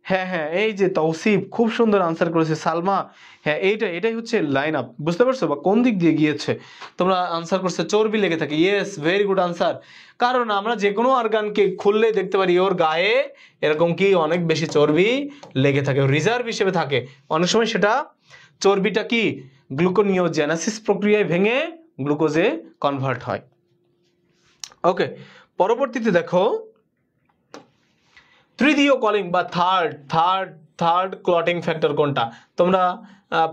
হ্যাঁ এই যে তৌসিফ খুব সুন্দর আনসার করেছে, সালমা, হ্যাঁ এটাই হচ্ছে লাইন আপ, বুঝতে পারছো? বা কোন দিক দিয়ে গিয়েছে তোমরা আনসার করছে চর্বি লেগে থাকে। Yes, very good answer. কারণ আমরা যে কোনো অর্গানকে খুললেই দেখতে পারি ওর গায়ে এরকম কি অনেক বেশি চর্বি লেগে থাকে, রিজার্ভ হিসেবে থাকে। অনেক সময় সেটা চর্বিটা কি গ্লুকোনিওজেনেসিস প্রক্রিয়ায় ভেঙে গ্লুকোজে কনভার্ট হয়। ওকে, পরবর্তীতে দেখো, তৃতীয় কলিং বা থার্ড ক্লটিং ফ্যাক্টর কোনটা? তোমরা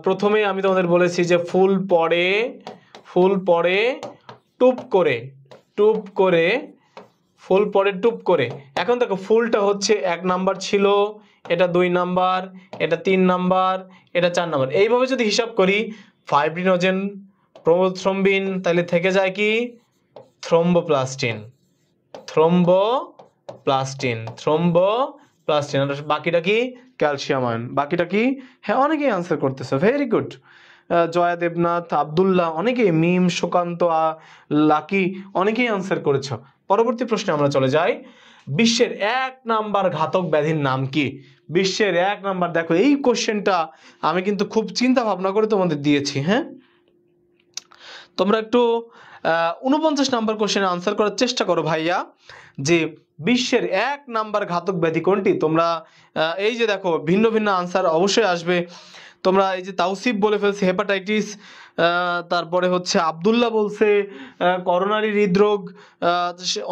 প্রথমে আমি তোমাদের বলেছি যে ফুল পড়ে টুপ করে। এখন দেখো ফুলটা হচ্ছে 1 নাম্বার ছিল, এটা 2 নাম্বার, এটা 3 নাম্বার, এটা 4 নাম্বার। এইভাবে যদি হিসাব করি, ফাইব্রিনোজেন, প্রোথ্রম্বিন, তাহলে থেকে যায় কি থ্রোম্বোপ্লাস্টিন। আর বাকিটা কি ক্যালসিয়াম আয়ন। বাকিটা কি? হ্যাঁ অনেকেই আনসার করতেছে, ভেরি গুড। জয়া দেবনাথ, আব্দুল্লাহ, অনেকেই, মিম, সুকান্ত, লাকি, অনেকেই আনসার করেছো। পরবর্তী প্রশ্নে আমরা চলে যাই। বিশ্বের 1 নাম্বার ঘাতক ব্যাধির নাম কি? বিশ্বের 1 নাম্বার, দেখো এই কোশ্চেনটা আমি কিন্তু খুব চিন্তা ভাবনা করে তোমাদের দিয়েছি। হ্যাঁ, তোমরা একটু 49 নাম্বার কোশ্চেনে আনসার করার চেষ্টা করো ভাইয়া, যে বিশ্বের 1 নাম্বার ঘাতক ব্যাধি কোনটি? তোমরা এই যে দেখো ভিন্ন ভিন্ন আনসার অবশ্যই আসবে। তোমরা এই যে তাওসিফ বলে ফেলছে হেপাটাইটিস, তারপরে হচ্ছে আব্দুল্লাহ বলছে করোনারি হৃদরোগ,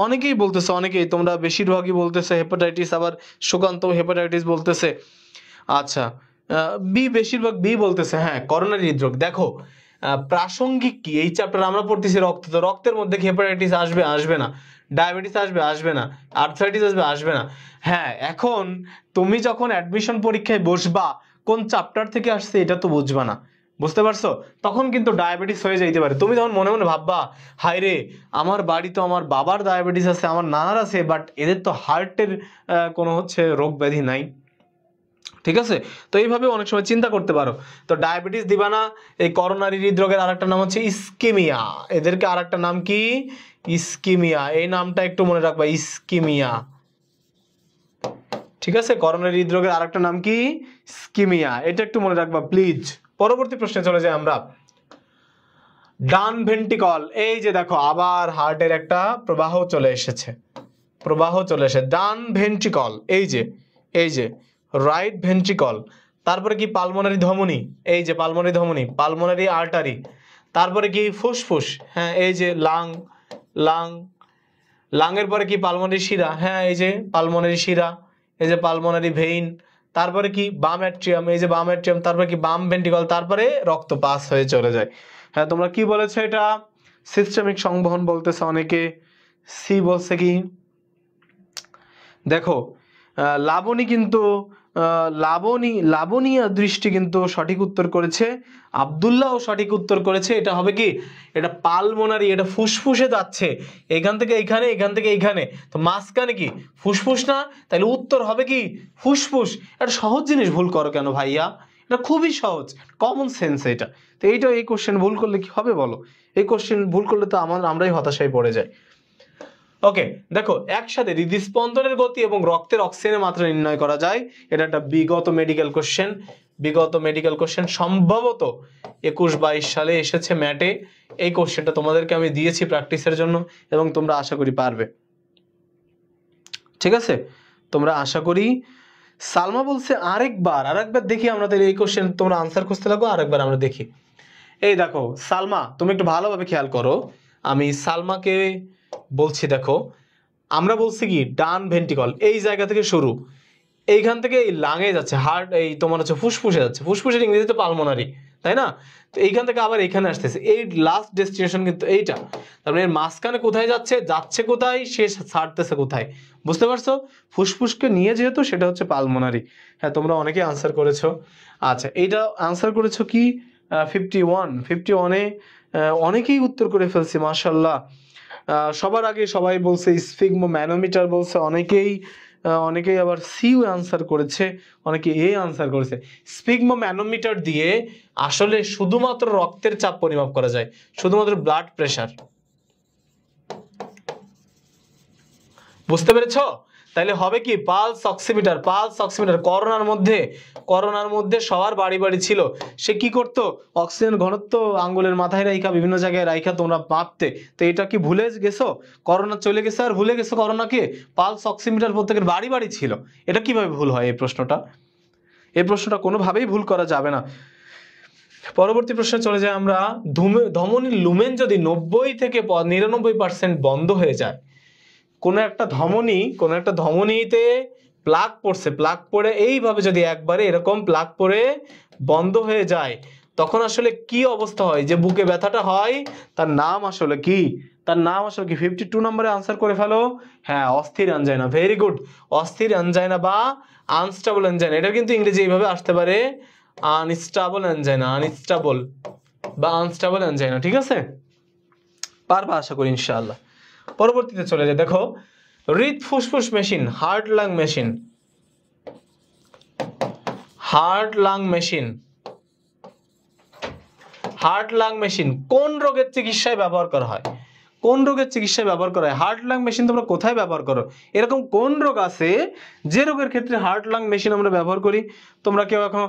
অনেকেই বলতেছে, অনেকেই তোমরা বেশিরভাগই বলতেছে হেপাটাইটিস, আবার সুকান্ত হেপাটাইটিস বলতেছে। আচ্ছা, বি বেশিরভাগ বি বলতেছে হ্যাঁ করোনারি হৃদরোগ। দেখো প্রাসঙ্গিক কি, এই চ্যাপ্টার আমরা পড়তেছি রক্ত, তো রক্তের মধ্যে কি হেপাটাইটিস আসবে? আসবে না। ডায়াবেটিস আসবে? আসবে না। আর্থ্রাইটিস আসবে? আসবে না। হ্যাঁ, এখন তুমি যখন অ্যাডমিশন পরীক্ষায় বসবা কোন চ্যাপ্টার থেকে আসছে এটা তো বুঝবা না, বুঝতে পারছো? তখন কিন্তু ডায়াবেটিস হয়ে যাইতে পারে। তুমি তখন মনে মনে ভাববা, হায় রে আমার বাড়ি তো আমার বাবার ডায়াবেটিস আছে, আমার নানার আছে, বাট এদের তো হার্টের কোনো হচ্ছে রোগ ব্যাধি নাই। ঠিক আছে, তো এইভাবে অনেক সময় চিন্তা করতে পারো। তো ডায়াবেটিস দিবা না। এই করোনারি হৃদরোগের আরেকটা নাম হচ্ছে ইস্কেমিয়া, এদেরকে আরেকটা নাম কি? ইস্কিমিয়া। এই নামটা একটু মনে রাখবা, ইস্কিমিয়া। ঠিক আছে, করোনারি হৃদরোগের আরেকটা নাম কি? ইস্কিমিয়া, এটা একটু মনে রাখবা প্লিজ। পরবর্তী প্রশ্নে চলে যাই আমরা। ডান ভেন্ট্রিকল, এই যে দেখো আবার হার্টের একটা প্রবাহ চলে এসেছে, প্রবাহ চলে এসে ডান ভেন্ট্রিকল, এই যে রাইট ভেন্ট্রিকল, তারপরে কি পালমোনারি ধমনী, এই যে পালমোনারি ধমনী, পালমোনারি আর্টারি, তারপরে কি ফুসফুস, হ্যাঁ এই যে লাং, লাং, লাংয়ের পরে কি পালমোনারি শিরা, হ্যাঁ এই যে পালমোনারি শিরা, এই যে পালমোনারি ভেইন, তারপরে কি বাম অ্যাট্রিয়াম, এই যে বাম অ্যাট্রিয়াম, তারপরে কি বাম ভেন্ট্রিকল, তারপরে রক্ত পাস হয়ে চলে যায়। হ্যাঁ তোমরা কি বলেছো? এটা সিস্টেমিক সংবহন বলতেছে অনেকে। সি বলছে কি? দেখো লাবণী কিন্তু লাবণী দৃষ্টি কিন্তু সঠিক উত্তর করেছে, আব্দুল্লাহও সঠিক উত্তর করেছে। এটা হবে কি? এটা পালমোনারি, এটা ফুসফুসে যাচ্ছে, এখান থেকে এইখানে, এখান থেকে এইখানে, তো মাঝখানে কি ফুসফুস না? তাহলে উত্তর হবে কি? ফুসফুস। এটা সহজ জিনিস ভুল করো কেন ভাইয়া? এটা খুবই সহজ, কমন সেন্স এটা। তো এইটা, এই কোশ্চেন ভুল করলে কি হবে বলো? এই কোশ্চেন ভুল করলে তো আমরাই হতাশায় পড়ে যাই। ওকে, দেখো একসাথে হৃদস্পন্দনের গতি এবং রক্তের অক্সিজেনের মাত্রা নির্ণয় করা যায়। এটা একটা বিগত মেডিকেল কোশ্চেন, বিগত মেডিকেল কোশ্চেন, সম্ভবত 21-22 সালে এসেছে ম্যাটে। এই কোশ্চেনটা তোমাদেরকে আমি দিয়েছি প্র্যাকটিসের জন্য, এবং তোমরা আশা করি পারবে। ঠিক আছে, তোমরা আশা করি। সালমা বলছে আরেকবার দেখি আমরা, তাহলে এই কোশ্চেন তোমরা আনসার খুঁজতে লাগো, আরেকবার আমরা দেখি। এই দেখো সালমা, তুমি একটু ভালোভাবে খেয়াল করো, আমি সালমাকে বলছি। দেখো আমরা বলছি কি ডান ভেন্ট্রিকল এই জায়গা থেকে শুরু, এইখান থেকে এই লাঙে যাচ্ছে, হার্ট এই তোমার হচ্ছে ফুসফুসে যাচ্ছে, ফুসফুসের ইংরেজিতে পালমোনারি, তাই না? তো এইখান থেকে আবার এখানে আসতেছে, এই লাস্ট ডেস্টিনেশন কিন্তু এইটা। তারপরে এর মাঝখানে কোথায় যাচ্ছে, যাচ্ছে কোথায়, সে ছাড়তেছে কোথায়, বুঝতে পারছো? ফুসফুসকে নিয়ে যেহেতু সেটা হচ্ছে পালমোনারি। হ্যাঁ তোমরা অনেকে আনসার করেছো। আচ্ছা, এইটা আনসার করেছো কি 51-51-এ অনেকেই উত্তর করে ফেলছে, মাশাআল্লাহ। সবার আগে সবাই বলছে স্ফিগমো ম্যানোমিটার বলছে অনেকেই, অনেকেই আবার সি আনসার করেছে, অনেকে এ আনসার করেছে। স্ফিগমো ম্যানোমিটার দিয়ে আসলে শুধুমাত্র রক্তের চাপ পরিমাপ করা যায়, শুধুমাত্র ব্লাড প্রেশার, বুঝতে পেরেছো? তাহলে হবে কি পালস অক্সিমিটার, পালস অক্সিমিটার। করোনার মধ্যে সবার বাড়ি বাড়ি ছিল, সে কি করতো অক্সিজেন ঘনত্ব আঙ্গুলের মাথায় রাইখা বিভিন্ন জায়গায় রাইখা তোমরা মাপতে। তো এটা কি ভুলে গেছো? করোনা চলে গেছে আর ভুলে গেছো করোনাকে? পালস অক্সিমিটার প্রত্যেকের বাড়ি বাড়ি ছিল। এটা কিভাবে ভুল হয়? এই প্রশ্নটা কোনোভাবেই ভুল করা যাবে না। পরবর্তী প্রশ্নে চলে যায় আমরা। ধমনীর লুমেন যদি 90 থেকে 99% বন্ধ হয়ে যায়, কোনো একটা ধমনীতে প্লাগ পড়ছে, প্লাগ পড়ে এইভাবে যদি একবারে এরকম প্লাগ পড়ে বন্ধ হয়ে যায়, তখন আসলে কি অবস্থা হয়, যে বুকে ব্যথাটা হয়, তার নাম আসলে কি? 52 নম্বরে আনসার করে ফেলো। হ্যাঁ, অস্থির অ্যানজাইনা। ভেরি গুড, অস্থির অ্যানজাইনা বা আনস্টেবল অ্যানজাইনা। এটা কিন্তু ইংরেজি এইভাবে আসতে পারে, আনস্টেবল অ্যানজাইনা, আনস্টেবল অ্যানজাইনা। ঠিক আছে, পারবা আশা করি ইনশাআল্লাহ। পরবর্তীতে চলে যায়। দেখো হৃদ ফুসফুস মেশিন, হার্ট লাং মেশিন কোন রোগের চিকিৎসায় ব্যবহার করা হয়? হার্ট লাং মেশিন তোমরা কোথায় ব্যবহার করো? এরকম কোন রোগ আছে যে রোগের ক্ষেত্রে হার্ট লাং মেশিন আমরা ব্যবহার করি? তোমরা কেউ এখন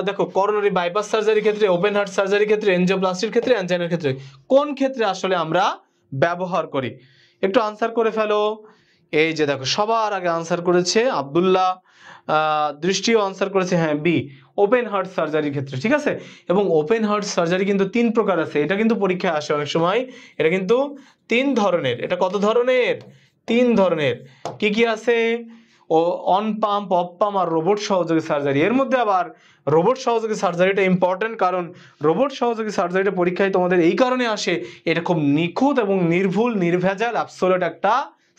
দেখো করোনারি বাইপাস সার্জারির ক্ষেত্রে, ওপেন হার্ট সার্জারির ক্ষেত্রে, এনজিওপ্লাস্টির ক্ষেত্রে, অ্যানজাইনার ক্ষেত্রে, কোন ক্ষেত্রে আসলে আমরা ব্যবহার করি? একটু আনসার করে ফেলো। এই যে দেখো সবার আগে আনসার করেছে আব্দুল্লাহ, দৃষ্টিও আনসার করেছে হ্যাঁ বি, ওপেন হার্ট সার্জারির ক্ষেত্রে, ঠিক আছে। এবং ওপেন হার্ট সার্জারি কিন্তু 3 প্রকার আছে, এটা কিন্তু পরীক্ষায় আসে অনেক সময়। এটা কিন্তু 3 ধরনের। এটা কত ধরনের? 3 ধরনের। কি কি আছে? ও অন পাম্প, অফ পাম্প আর রোবট সহযোগী সার্জারি। এর মধ্যে আবার রোবট সহযোগী সার্জারিটা ইম্পর্টেন্ট, কারণ রোবট সহযোগী সার্জারিটা পরীক্ষায় তোমাদের এই কারণে আসে, এটা খুব নিখুঁত এবং নির্ভুল নির্ভেজাল অ্যাবসোলিউট একটা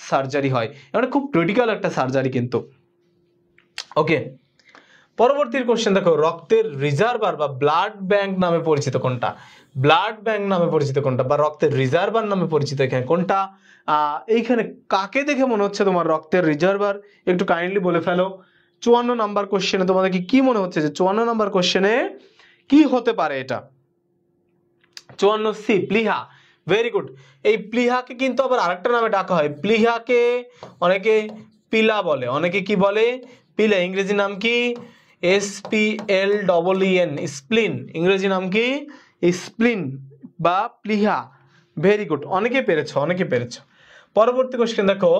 সার্জারি হয়। এটা খুব ক্রিটিক্যাল একটা সার্জারি কিন্তু। ওকে, পরবর্তী কোশ্চেন দেখো, রক্তের রিজার্ভার বা ব্লাড ব্যাংক নামে পরিচিত কোনটা? ব্লাড ব্যাংক নামে পরিচিত কোনটা বা রক্তের রিজার্ভার নামে পরিচিত এখানে কোনটা? এইখানে কাকে দেখে মনে হচ্ছে তোমার রক্তের রিজার্ভার? একটু কাইন্ডলি বলে ফেলো। 54 নাম্বার কোশ্চেনে তোমাদেরকে কি মনে হচ্ছে যে 54 নাম্বার কোশ্চেনে কি হতে পারে এটা? 54 সি, প্লিহা। Very good. এই প্লিহাকে কিন্তু আবার আরেকটা নামে ডাকা হয়। প্লিহাকে অনেকে পিলা বলে, অনেকে কি বলে? পিলা। ইংরেজি নাম কি? SPLEEN, স্প্লিন। ইংরেজি নাম কি? স্প্লিন বা প্লিহা। ভেরি গুড, অনেকে পেরেছো, অনেকে পেরেছো। পরবর্তী কোশ্চেন দেখো,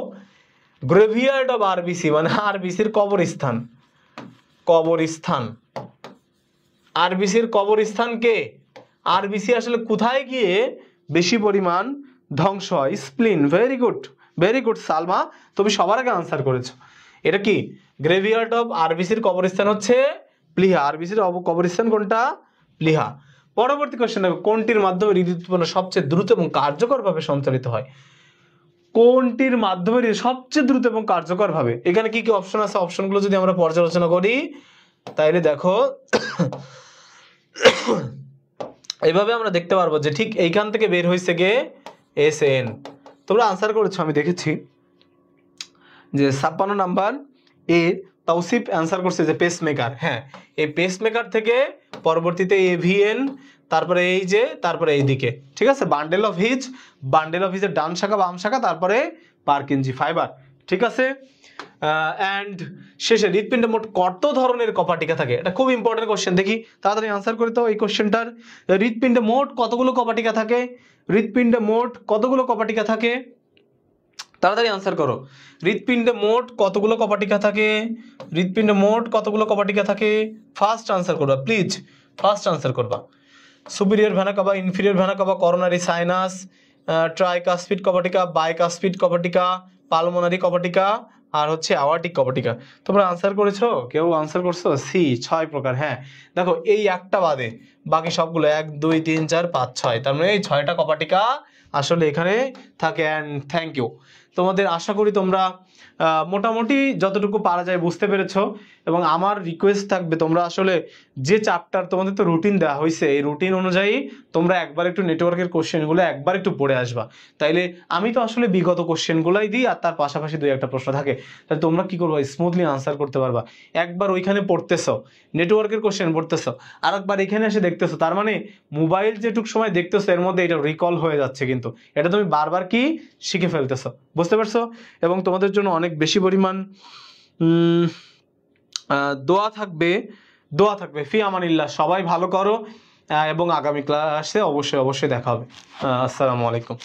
গ্রেভিয়ার্ড অফ আরবিসি মানে আরবিসির কবরস্থান। কবরস্থান, আরবিসির কবরস্থান কে? আরবিসি আসলে কোথায় গিয়ে বেশি পরিমাণ ধ্বংস হয়? স্প্লিন। Very good, very good Salma, তুমি সবার আগে আনসার করেছো। এটা কি? গ্রেভিয়ার্ড অফ আরবিসির কবরস্থান হচ্ছে প্লিহা। আরবিসির কবরস্থান কোনটা? প্লিহা। পরবর্তী কোশ্চেন দেখো, কোনটির মাধ্যমে হৃদ উদ্দীপনা সবচেয়ে দ্রুত এবং কার্যকরভাবে সঞ্চালিত হয়? কোনটির মাধ্যমে সবচেয়ে দ্রুত এবং কার্যকরভাবে? এখানে কি কি অপশন আছে? অপশনগুলো যদি আমরা পর্যালোচনা করি তাহলে দেখো এইভাবে আমরা দেখতে পারবো যে ঠিক এইখান থেকে বের হয়েছে গে SN। তোমরা আনসার করেছো, আমি দেখেছি যে 56 নাম্বার এ তৌসিফ আনসার করছে যে পেসমেকার। হ্যাঁ, এই পেসমেকার থেকে পরবর্তীতে AVN, তারপরে এই যে, তারপরে এইদিকে, ঠিক আছে, bundle of His, bundle of হিজের ডান শাখা বাম শাখা, তারপরে পার্কিনজি ফাইবার, ঠিক আছে। অ্যান্ড শেষে হৃৎপিণ্ডে মোট কত ধরনের কপাটিকা থাকে? এটা খুব ইম্পর্টেন্ট কোশ্চেন, দেখি তাড়াতাড়ি আনসার করে তো এই কোশ্চেনটার। হৃৎপিণ্ডে মোট কতগুলো কপাটিকা থাকে? হৃৎপিণ্ডে মোট কতগুলো কপাটিকা থাকে? তাড়াতাড়ি আনসার করো। হৃৎপিণ্ডে মোট কতগুলো কপাটিকা থাকে? হৃৎপিণ্ডে মোট কতগুলো কপাটিকা থাকে? ফার্স্ট আনসার করবা প্লিজ, ফার্স্ট আনসার করবা। Superior vena cava, inferior vena cava, coronary sinus, tricuspid কপাটিকা, বাইকাসপিড কপাটিকা, পালমোনারি কপাটিকা, আর হচ্ছে অ্যাওয়ার্টিক কপাটিকা। তোমরা আনসার করেছো? কেউ আনসার করছো? সি, 6 প্রকার। হ্যাঁ দেখো, এই একটা বাদে বাকি সবগুলো 1 2 3 4 5 6, তার মানে এই 6টা কপাটিকা আসলে এখানে থাকে। অ্যান্ড থ্যাংক ইউ তোমাদের। আশা করি তোমরা মোটামুটি যতটুকু পারা যায় বুঝতে পেরেছো। এবং আমার রিকোয়েস্ট থাকবে, তোমরা আসলে যে চ্যাপ্টার তোমাদের তো রুটিন দেওয়া হয়েছে, এই রুটিন অনুযায়ী তোমরা একবার একটু নেটওয়ার্কের কোশ্চেনগুলো একবার একটু পড়ে আসবা। তাইলে আমি তো আসলে বিগত কোশ্চেনগুলোই দিই আর তার পাশাপাশি 2-1টা প্রশ্ন থাকে, তাহলে তোমরা কি করবা? স্মুথলি আনসার করতে পারবা। একবার ওইখানে পড়তেছো, নেটওয়ার্কের কোশ্চেন পড়তেছো, আর একবার এখানে এসে দেখতেছো, তার মানে মোবাইল যেটুক সময় দেখতেছো এর মধ্যে এটা রিকল হয়ে যাচ্ছে, কিন্তু এটা তুমি বারবার কি শিখে ফেলতেছো। বুঝতে পারছো? এবং তোমাদের জন্য অনেক বেশি পরিমাণ দোয়া থাকবে, দোয়া থাকবে। ফি আমানিল্লাহ। সবাই ভালো করো এবং আগামী ক্লাসে অবশ্যই অবশ্যই দেখা হবে। আসসালামু আলাইকুম।